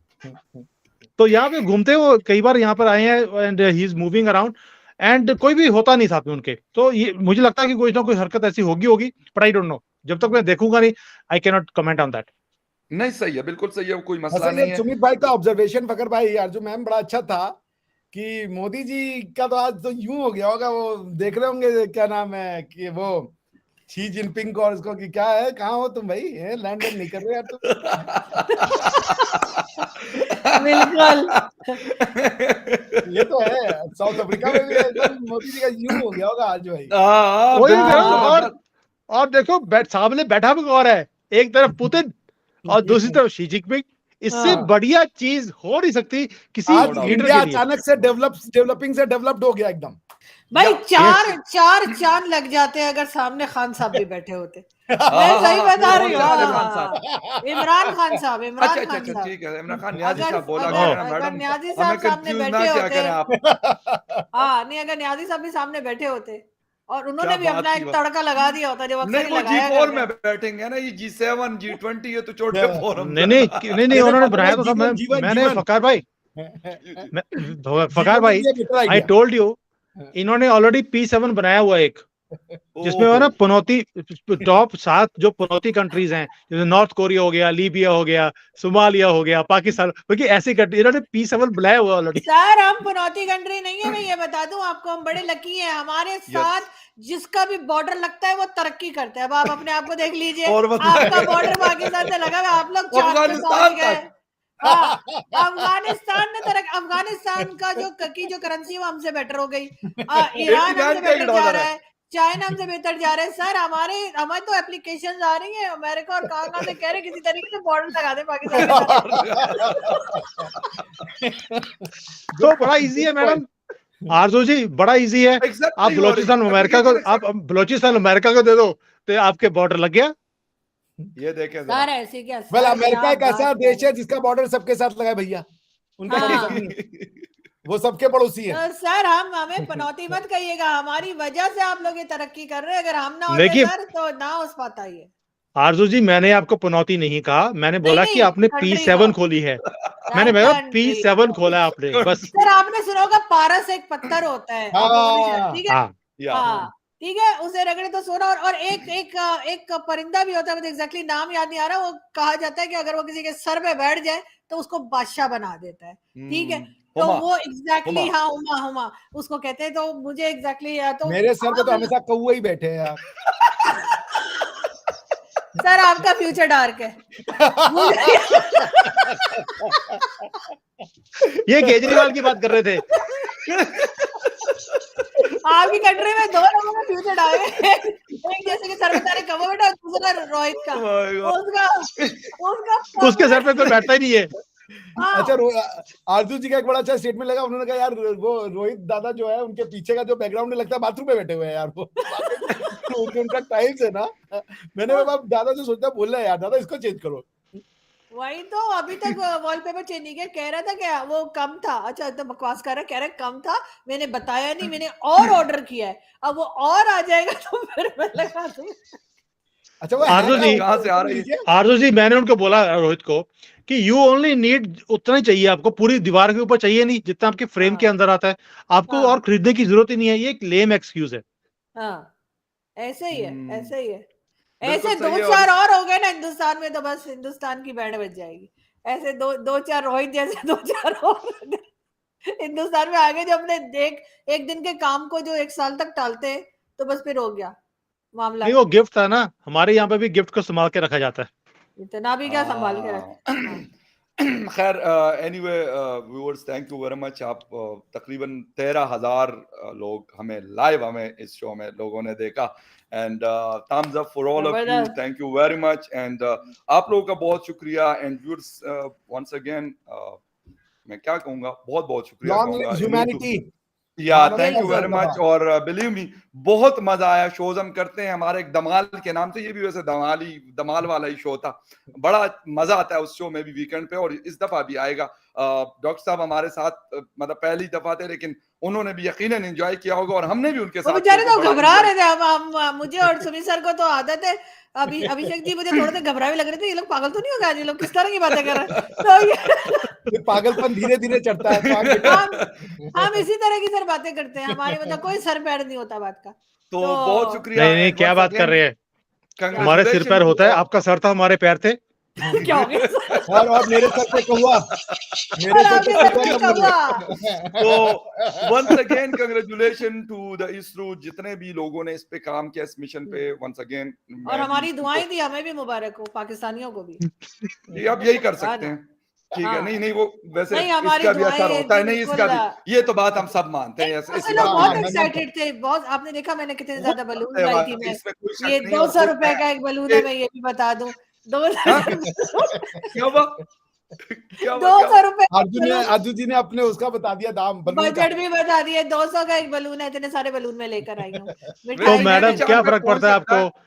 [SPEAKER 3] तो यहाँ पे घूमते वो कई बार यहाँ पर आए हैं, and he is moving around, and कोई भी होता नहीं साथ में उनके, तो ये मुझे लगता है कि कोई ना कोई हरकत ऐसी होगी, बट आई डोंट नो, जब तक मैं देखूंगा नहीं, I can not comment on that.
[SPEAKER 1] नहीं सही है, बिल्कुल सही है, कोई मसला
[SPEAKER 4] वैसे
[SPEAKER 1] नहीं
[SPEAKER 4] ये
[SPEAKER 1] है।
[SPEAKER 4] सुमित भाई का ऑब्जर्वेशन फकर भाई अर्जु मैम बड़ा अच्छा था कि मोदी जी का तो आज तो यूं हो गया होगा, वो देख रहे होंगे क्या नाम है कि वो शी जिनपिंग को और उसको कि क्या है, कहाँ हो तुम भाई, लैंड नहीं कर रहे यार तुम।
[SPEAKER 2] बिल्कुल
[SPEAKER 4] ये तो है, साउथ अफ्रीका में भी एकदम मोदी जी का यूं हो गया होगा आज भाई।
[SPEAKER 1] हाँ
[SPEAKER 3] वही
[SPEAKER 1] बिल्कुल
[SPEAKER 3] कह रहा हूँ,
[SPEAKER 1] जबरदस्त।
[SPEAKER 3] और देखो सामने बैठा भी और है, एक तरफ पुतिन और दूसरी तरफ शी जिनपिंग, इससे
[SPEAKER 2] हाँ।
[SPEAKER 3] बढ़िया चीज हो नहीं सकती किसी
[SPEAKER 4] आज
[SPEAKER 1] doubt.
[SPEAKER 3] लीडर
[SPEAKER 4] इंडिया
[SPEAKER 3] के लिए।
[SPEAKER 4] अचानक से डेवलपिंग से डेवलप्ड हो गया एकदम।
[SPEAKER 2] भाई
[SPEAKER 1] या
[SPEAKER 2] चार चांद लग जाते हैं अगर सामने खान साहब भी बैठे होते। मैं
[SPEAKER 1] हाँ
[SPEAKER 2] सही
[SPEAKER 1] हाँ
[SPEAKER 2] बता रही
[SPEAKER 1] कौन
[SPEAKER 2] हूँ।
[SPEAKER 1] से इमरान साहब?
[SPEAKER 2] इमरान खान साहब,
[SPEAKER 1] अच्छा
[SPEAKER 2] इमरान
[SPEAKER 1] अच्छा
[SPEAKER 2] खान
[SPEAKER 1] अच्छा
[SPEAKER 2] साहब।
[SPEAKER 1] ठीक है, इमरान खान न्याजी
[SPEAKER 2] अगर
[SPEAKER 1] साहब बोला
[SPEAKER 2] अगर
[SPEAKER 1] गया ना
[SPEAKER 2] अगर
[SPEAKER 1] मैडम,
[SPEAKER 2] न्याजी
[SPEAKER 1] हमें
[SPEAKER 2] साहब सामने
[SPEAKER 1] कंफ्यूज ना
[SPEAKER 2] बैठे
[SPEAKER 1] क्या
[SPEAKER 2] होते,
[SPEAKER 1] करें आप।
[SPEAKER 2] हाँ नहीं, अगर न्याजी साहब भी सामने बैठे होते और उन्होंने
[SPEAKER 1] क्या
[SPEAKER 2] भी
[SPEAKER 1] बात
[SPEAKER 2] अपना
[SPEAKER 1] की
[SPEAKER 2] एक
[SPEAKER 1] बात।
[SPEAKER 2] तड़का लगा दिया होता जो अक्सर
[SPEAKER 1] नहीं
[SPEAKER 2] ही
[SPEAKER 1] वो
[SPEAKER 2] लगाया
[SPEAKER 1] G4
[SPEAKER 2] करते
[SPEAKER 1] में
[SPEAKER 2] हैं।
[SPEAKER 1] बैठेंगे ना, ये G7 G20 ये तो छोटे फोरम
[SPEAKER 3] नहीं नहीं नहीं नहीं, उन्होंने बनाया तो था, मैंने फकार भाई, फकार भाई, आई टोल्ड यू, इन्होंने ऑलरेडी P7 बनाया हुआ एक, जिसमें वो ना पनौती टॉप 7 जो पनौती कंट्रीज हैं, जैसे नॉर्थ कोरिया हो गया, लीबिया हो गया, सोमालिया हो गया, पाकिस्तान, क्योंकि ऐसी कंट्री इन्होंने P7 बनाया हुआ ऑलरेडी।
[SPEAKER 2] सर हम पनौती कंट्री नहीं है, मैं ये बता दूं आपको, हम बड़े लकी हैं, हमारे साथ जिसका भी बॉर्डर लगता है वो तरक्की करता है। अब आप अपने आप को देख लीजिए,
[SPEAKER 1] और
[SPEAKER 2] आपका बॉर्डर पाकिस्तान से लगा हुआ, आप लोग चांद पे पहुंच गए। हाँ, अफगानिस्तान का जो करेंसी वो हमसे बेटर हो गई, ईरान हमसे बेटर जा रहा है, चाइना हमसे बेहतर जा रहे हैं। सर हमारे तो एप्लीकेशन आ रही है अमेरिका और कहाँ से कह रहे किसी तरीके से बॉर्डर लगा दे पाकिस्तान के साथ।
[SPEAKER 3] तो बड़ा इजी है मैडम, आरजू जी, बड़ा इजी है। आप बलोचिस्तान अमेरिका को दे दो तो आपके बॉर्डर लग गया,
[SPEAKER 1] ये देखें
[SPEAKER 2] सर
[SPEAKER 1] जरा।
[SPEAKER 2] ऐसी क्या
[SPEAKER 4] वेल
[SPEAKER 2] सर,
[SPEAKER 4] अमेरिका
[SPEAKER 2] क्या
[SPEAKER 4] एक ऐसा
[SPEAKER 2] बात
[SPEAKER 4] देश
[SPEAKER 2] कर
[SPEAKER 4] है जिसका बॉर्डर सबके साथ लगा है भैया, उनका
[SPEAKER 2] हाँ।
[SPEAKER 4] भरोसा नहीं है, वो सबके पड़ोसी है।
[SPEAKER 2] तो सर हमें पनौती मत कहिएगा, हमारी वजह से आप लोग ये तरक्की कर रहे हैं, अगर हम ना होते
[SPEAKER 3] देखिए
[SPEAKER 2] सर तो ना हो पाता ये।
[SPEAKER 3] आरजू जी, मैंने आपको पनौती नहीं कहा, मैंने
[SPEAKER 2] नहीं
[SPEAKER 3] बोला कि
[SPEAKER 2] नहीं,
[SPEAKER 3] आपने
[SPEAKER 2] कंट्री
[SPEAKER 3] P7
[SPEAKER 2] को,
[SPEAKER 3] खोली है। मैंने
[SPEAKER 2] सर
[SPEAKER 3] बोला
[SPEAKER 2] कंट्री
[SPEAKER 3] P7
[SPEAKER 2] को।
[SPEAKER 3] खोला है आपने, बस।
[SPEAKER 2] सर आपने सुना होगा पारस एक पत्थर होता है, आप लोगों ने शायद,
[SPEAKER 4] हाँ
[SPEAKER 2] ठीक है
[SPEAKER 3] हाँ
[SPEAKER 1] या
[SPEAKER 2] हाँ ठीक है, उसे रगड़े तो सोना। और एक एक एक परिंदा भी होता है, मुझे एग्जैक्टली नाम याद नहीं आ रहा, वो कहा जाता है कि अगर वो किसी के सर पे बैठ जाए तो उसको बादशाह बना देता है, ठीक है। तो
[SPEAKER 1] हुमा,
[SPEAKER 2] वो एग्जैक्टली
[SPEAKER 1] हुमा।
[SPEAKER 2] हाँ, हुमा हुमा उसको कहते हैं। तो मुझे एग्जैक्टली तो
[SPEAKER 4] मेरे सर पे तो
[SPEAKER 2] आप
[SPEAKER 4] हमेशा कौआ ही बैठे हैं यार।
[SPEAKER 2] सर आपका फ्यूचर डार्क है।
[SPEAKER 3] ये केजरीवाल की बात कर रहे थे।
[SPEAKER 2] आपकी कंट्री में दो लोगों का फ्यूचर डार्क है, एक जैसे कि सर पे तारे कवर बैठा और दूसरा रोहित का,
[SPEAKER 1] Oh my God.
[SPEAKER 2] उसका उसका
[SPEAKER 3] उसके सर पे कोई बैठता ही नहीं है।
[SPEAKER 2] हाँ।
[SPEAKER 4] अच्छा आरजू जी का एक बड़ा अच्छा स्टेटमेंट लगा, उन्होंने कहा यार वो रोहित दादा जो है उनके पीछे का जो बैकग्राउंड लगता है बाथरूम में बैठे हुए हैं यार वो। उनका टाइम्स है ना। मैंने कहा दादा जो सोचता बोल रहा है यार दादा इसको चेंज करो।
[SPEAKER 2] वही तो, अभी तक वॉलपेपर चेंज नहीं किया, कह रहा था क्या वो कम था। अच्छा तो बकवास कर रहा है, कह रहा है कम था, मैंने बताया नहीं, मैंने और ऑर्डर किया है, अब वो और आ जाएगा तो फिर मैं लगा दूं।
[SPEAKER 4] अच्छा वो
[SPEAKER 3] आरजू जी,
[SPEAKER 1] कहाँ से आ रही है?
[SPEAKER 3] आरजू जी, मैंने उनको बोला रोहित को कि यू ओनली नीड उतना ही चाहिए आपको, पूरी दीवार के ऊपर चाहिए नहीं जितना आपके फ्रेम के
[SPEAKER 2] हाँ
[SPEAKER 3] अंदर आता है, आपको और
[SPEAKER 2] हाँ
[SPEAKER 3] खरीदने की जरूरत ही नहीं है। ये एक लेम एक्सक्यूज है।
[SPEAKER 2] हाँ, ऐसे ही है, ऐसे ही है।
[SPEAKER 1] बिल्कुल
[SPEAKER 2] ऐसे
[SPEAKER 1] सही
[SPEAKER 2] दो
[SPEAKER 1] है।
[SPEAKER 2] चार और हो गए ना हिंदुस्तान में तो बस हिंदुस्तान की बैंड बज जाएगी। ऐसे दो दो चार रोहित जैसे दो चार और हिंदुस्तान में आगे, जो अपने देख एक दिन के काम को जो एक साल तक टालते हैं तो बस फिर हो गया मामला।
[SPEAKER 3] नहीं, वो गिफ्ट था ना, हमारे यहाँ पे भी गिफ्ट को संभाल के रखा जाता है।
[SPEAKER 2] इतना भी क्या संभाल के रखे। हाँ।
[SPEAKER 1] खैर anyway viewers, thank you very much. आप तकरीबन 13,000 लोग हमें इस शो में लोगों ने देखा, and thumbs up for all of you,
[SPEAKER 2] जबरदस्त।
[SPEAKER 1] Thank you very much. And आप लोगों का बहुत शुक्रिया। एंड व्यूअर्स वंस अगेन मैं क्या कहूँगा, बहुत बहुत शुक्रिया
[SPEAKER 4] लॉन्ग
[SPEAKER 1] कहूँगा।
[SPEAKER 4] Live
[SPEAKER 1] You need to-
[SPEAKER 4] humanity.
[SPEAKER 1] या थैंक यू
[SPEAKER 2] बिल्कुल।
[SPEAKER 1] Very much. और बिलीव मी, बहुत मजा आया। शोज हम करते हैं हमारे एक धमाल के नाम से, ये भी वैसे धमाल वाला ही शो था। बड़ा मजा आता है उस शो में भी वीकेंड पे, और इस दफा भी आएगा। डॉक्टर साहब हमारे साथ मतलब पहली दफा थे, लेकिन उन्होंने भी यकीनन एंजॉय किया होगा, और हमने भी उनके
[SPEAKER 2] वो
[SPEAKER 1] साथ
[SPEAKER 2] बेचारे
[SPEAKER 1] शो को
[SPEAKER 2] तो
[SPEAKER 1] बड़ा
[SPEAKER 2] घबरा
[SPEAKER 1] enjoy
[SPEAKER 2] रहे थे। हम मुझे और सुमित सर को तो आदत है, अभिषेक जी मुझे थोड़े से घबरा भी लग रहे थे, ये लोग पागल तो नहीं हो गए, ये लोग किस तरह की बातें कर रहे हैं। तो
[SPEAKER 4] ये पागलपन धीरे धीरे चढ़ता है तो आगे
[SPEAKER 2] हम इसी तरह की सर बातें करते हैं, हमारे मतलब कोई सर पैर नहीं होता बात का।
[SPEAKER 1] तो
[SPEAKER 2] तो
[SPEAKER 1] बहुत शुक्रिया।
[SPEAKER 3] नहीं नहीं,
[SPEAKER 1] and
[SPEAKER 3] क्या
[SPEAKER 1] once
[SPEAKER 3] बात कर
[SPEAKER 1] again,
[SPEAKER 3] रहे हैं, हमारे सिर पैर
[SPEAKER 1] congratulations
[SPEAKER 3] होता है,
[SPEAKER 1] to all-
[SPEAKER 3] आपका सर था, हमारे पैर थे।
[SPEAKER 2] क्या हो गया सर?
[SPEAKER 4] और मेरे सर पे कौवा, मेरे
[SPEAKER 2] और
[SPEAKER 4] सर
[SPEAKER 2] आपके
[SPEAKER 4] पे
[SPEAKER 2] सर पे
[SPEAKER 4] कौवा
[SPEAKER 2] कौवा।
[SPEAKER 1] तो once again congratulation to the ISRO, जितने भी लोगों ने इस पे काम किया, इस मिशन पे। वंस अगेन
[SPEAKER 2] और हमारी दुआएं दी, हमें भी मुबारक हो, पाकिस्तानियों को भी।
[SPEAKER 1] ये आप यही कर
[SPEAKER 2] हाँ
[SPEAKER 1] सकते
[SPEAKER 2] ना।
[SPEAKER 1] हैं। ठीक है।
[SPEAKER 2] हाँ।
[SPEAKER 1] नहीं नहीं, वो वैसे
[SPEAKER 2] नहीं, हमारी
[SPEAKER 1] इसका भी
[SPEAKER 2] दुआएं
[SPEAKER 1] असर
[SPEAKER 2] ये
[SPEAKER 1] होता है।
[SPEAKER 2] थी
[SPEAKER 1] नहीं,
[SPEAKER 2] बिल्कुल।
[SPEAKER 1] इसका भी, ये तो बात हम सब मानते हैं।
[SPEAKER 2] नहीं,
[SPEAKER 1] ऐसी
[SPEAKER 2] लोग
[SPEAKER 1] बात
[SPEAKER 2] बहुत
[SPEAKER 1] नहीं है।
[SPEAKER 2] एक्साइटेड थे, बहुत। आपने देखा मैंने कितने ज्यादा बलून
[SPEAKER 1] है
[SPEAKER 2] लाई
[SPEAKER 1] बात,
[SPEAKER 2] थी मैं।
[SPEAKER 1] इसमें कोई
[SPEAKER 2] ये
[SPEAKER 1] शक नहीं।
[SPEAKER 2] 200
[SPEAKER 1] और
[SPEAKER 2] रुपए का एक बलून
[SPEAKER 1] ये
[SPEAKER 2] है, मैं ये भी बता दूं। 200
[SPEAKER 1] क्या हुआ? क्या हुआ?
[SPEAKER 2] 200 रुपए का
[SPEAKER 4] अर्जुन
[SPEAKER 2] बलून,
[SPEAKER 4] जी ने अपने उसका बता दिया दाम बलून का।
[SPEAKER 2] बजट भी बता दिए। 200 का एक बलून है, इतने सारे बलून में लेकर आई हूँ।
[SPEAKER 3] तो
[SPEAKER 2] मिठाई भी
[SPEAKER 3] मैडम,
[SPEAKER 2] है।
[SPEAKER 3] क्या
[SPEAKER 1] चांद पे
[SPEAKER 3] फर्क
[SPEAKER 1] पहुंच
[SPEAKER 3] पड़ता है
[SPEAKER 1] सकता है।
[SPEAKER 3] आपको?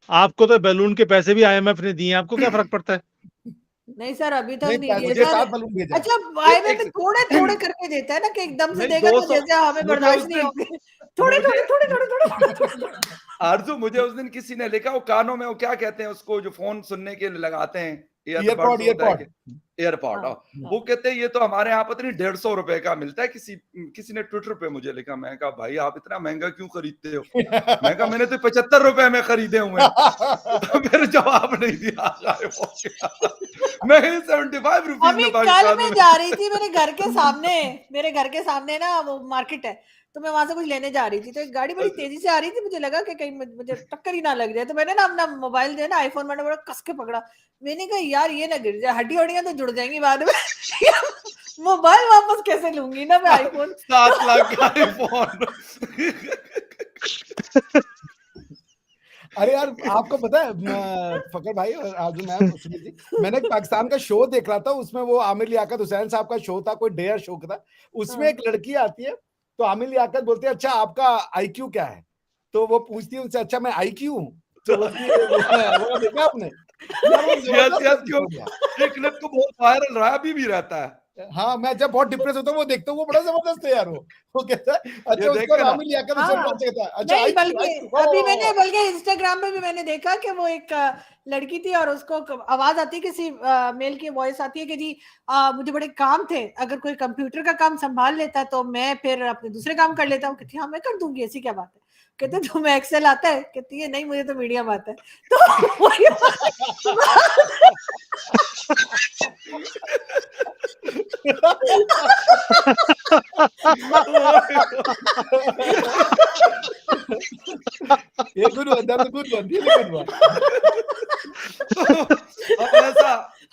[SPEAKER 3] आपको तो बैलून के पैसे भी IMF ने दिए, आपको क्या फर्क पड़ता है?
[SPEAKER 2] नहीं सर, अभी तक
[SPEAKER 4] नहीं
[SPEAKER 2] नहीं दिए
[SPEAKER 4] मुझे
[SPEAKER 2] सर।
[SPEAKER 4] 7 बलून भेजा है।
[SPEAKER 2] अच्छा, IMF में थोड़े थोड़े करके देता है ना, कि एकदम से
[SPEAKER 1] नहीं,
[SPEAKER 2] देगा तो
[SPEAKER 1] 200
[SPEAKER 2] जैसे हमें
[SPEAKER 1] मुझे
[SPEAKER 2] बर्दाश्त
[SPEAKER 1] उस
[SPEAKER 2] नहीं
[SPEAKER 1] दिन
[SPEAKER 2] होंगे। थोड़े
[SPEAKER 1] मुझे
[SPEAKER 2] थोड़े थोड़े थोड़े थोड़े थोड़े।
[SPEAKER 1] आरजू, मुझे उस दिन किसी ने लिखा, वो कानों में वो क्या कहते हैं उसको, जो फोन सुनने के लिए लगाते हैं,
[SPEAKER 4] ईयरपॉड
[SPEAKER 1] होता है
[SPEAKER 4] ईयरपॉड
[SPEAKER 1] एयरपॉड।
[SPEAKER 2] हाँ,
[SPEAKER 1] वो कहते हैं ये तो हमारे यहाँ पता नहीं 150 रुपए का मिलता है। किसी ने ट्विटर पे मुझे लिखा। मैं कहा भाई आप इतना महंगा क्यों खरीदते हो? मैं कहा मैंने तो 75 रुपए में खरीदे हुए हैं। तो मेरे जवाब नहीं दिया। मैं 75 रुपीज
[SPEAKER 2] अभी
[SPEAKER 1] में
[SPEAKER 2] कल
[SPEAKER 1] पाकिस्तान
[SPEAKER 2] मैं
[SPEAKER 1] में
[SPEAKER 2] जा रही थी, मेरे घर के सामने ना वो मार्केट है, तो मैं वहां से कुछ लेने जा रही थी, तो एक गाड़ी बड़ी तेजी से आ रही थी, मुझे लगा कि कहीं मुझे टक्कर ही ना लग जाए। तो मैंने ना अपना मोबाइल जो है ना, आईफोन, मैंने बड़ा कस के पकड़ा। मैंने कहा यार ये ना गिर जाए, हड्डी हड्डियां तो जुड़ जाएंगी बाद में। मोबाइल वापस कैसे लूंगी ना मैं आईफोन।
[SPEAKER 1] 7 लाख का आईफोन।
[SPEAKER 4] अरे यार आपको पता है फकर भाई और अर्जुन मैम, सुमित जी, मैंने एक पाकिस्तान का शो देख रहा था, उसमें वो आमिर लियाकत हुसैन साहब का शो था, कोई डेयर शो का था। उसमें एक लड़की आती है, तो आमिर लियाकत बोलते हैं अच्छा आपका IQ क्या है? तो वो पूछती है उनसे अच्छा मैं IQ हूँ? तो बोलती है वो देखा आपने? यार वो
[SPEAKER 1] यस
[SPEAKER 4] जबरदस्त
[SPEAKER 1] यस क्यों
[SPEAKER 4] एपिसोड था।
[SPEAKER 1] ये क्लिप तो बहुत वायरल रहा है, अभी भी रहता है।
[SPEAKER 4] हाँ, मैं जब बहुत डिप्रेस होता हूँ वो देखता हूँ, वो बड़ा जबरदस्त है यार वो कहता है अच्छा
[SPEAKER 1] ये
[SPEAKER 4] उसको
[SPEAKER 1] देखा ना?
[SPEAKER 4] रामी लियाकत
[SPEAKER 2] हाँ।
[SPEAKER 4] शर्मा कहता है अच्छा
[SPEAKER 2] नहीं
[SPEAKER 4] आई
[SPEAKER 2] बल्कि
[SPEAKER 4] आई
[SPEAKER 2] अभी मैंने बल्कि इंस्टाग्राम पे भी मैंने देखा कि वो एक लड़की थी और उसको आवाज आती है, किसी मेल की वॉइस आती है कि जी मुझे बड़े काम थे, अगर कोई कंप्यूटर का काम संभाल लेता तो मैं फिर अपने दूसरे काम कर लेता हूँ। कहती हाँ मैं कर दूंगी, ऐसी क्या बात है। कहते तुम्हें एक्सेल आता है? कहती है नहीं मुझे तो मीडियम आता है। तो वही
[SPEAKER 4] ये good one, that's a good one, really good one.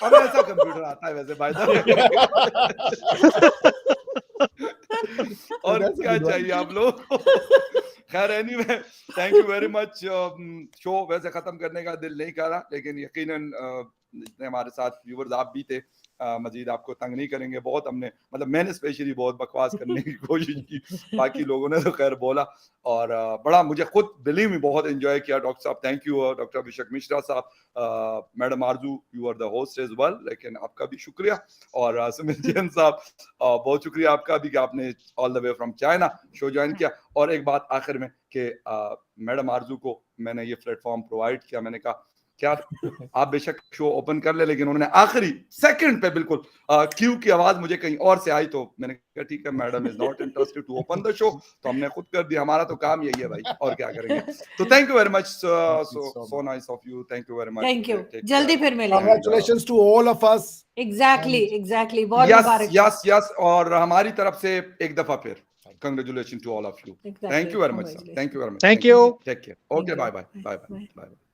[SPEAKER 1] हमें ऐसा कंप्यूटर आता है वैसे बाय द वे। और
[SPEAKER 4] That's a
[SPEAKER 1] क्या
[SPEAKER 4] good one.
[SPEAKER 1] चाहिए आप लोग को? खैर anyway, thank you very much. Show वैसे खत्म करने का दिल नहीं कर रहा, लेकिन यकीनन जितने हमारे साथ व्यूवर्स आप भी थे, मजीद आपको तंग नहीं करेंगे। बहुत हमने मतलब मैंने स्पेशली बहुत बकवास करने की कोशिश की, बाकी लोगों ने तो खैर बोला। और बड़ा मुझे खुद बिलीव में बहुत एंजॉय किया। डॉक्टर साहब thank you, doctor Abhishek Mishra साहब, madam Arzoo you are the host as well, लेकिन आपका भी शुक्रिया। और सुमित जैन साहब बहुत शुक्रिया आपका भी कि आपने all the way from China show join किया। और एक बात आखिर में कि मैडम आरजू को मैंने ये प्लेटफॉर्म प्रोवाइड किया, मैंने कहा क्या आप बेशक शो ओपन कर ले, लेकिन उन्होंने आखिरी सेकंड पे बिल्कुल क्यू की आवाज मुझे कहीं और से आई, तो मैंने कहा ठीक है madam is not interested to open the show, तो हमने खुद कर दिया। हमारा तो काम यही है भाई, और क्या करेंगे। तो thank you very much, so nice of you, thank you very much.
[SPEAKER 2] Thank you, जल्दी फिर मिलेंगे।
[SPEAKER 4] Congratulations to all of us.
[SPEAKER 2] Exactly बहुत
[SPEAKER 1] यस
[SPEAKER 2] मुबारक।
[SPEAKER 1] यस यस, और हमारी तरफ से एक दफा फिर congratulation to all of you. Thank you very much sir, thank you very much,
[SPEAKER 3] Thank you.
[SPEAKER 1] Take care, okay, bye bye bye bye bye.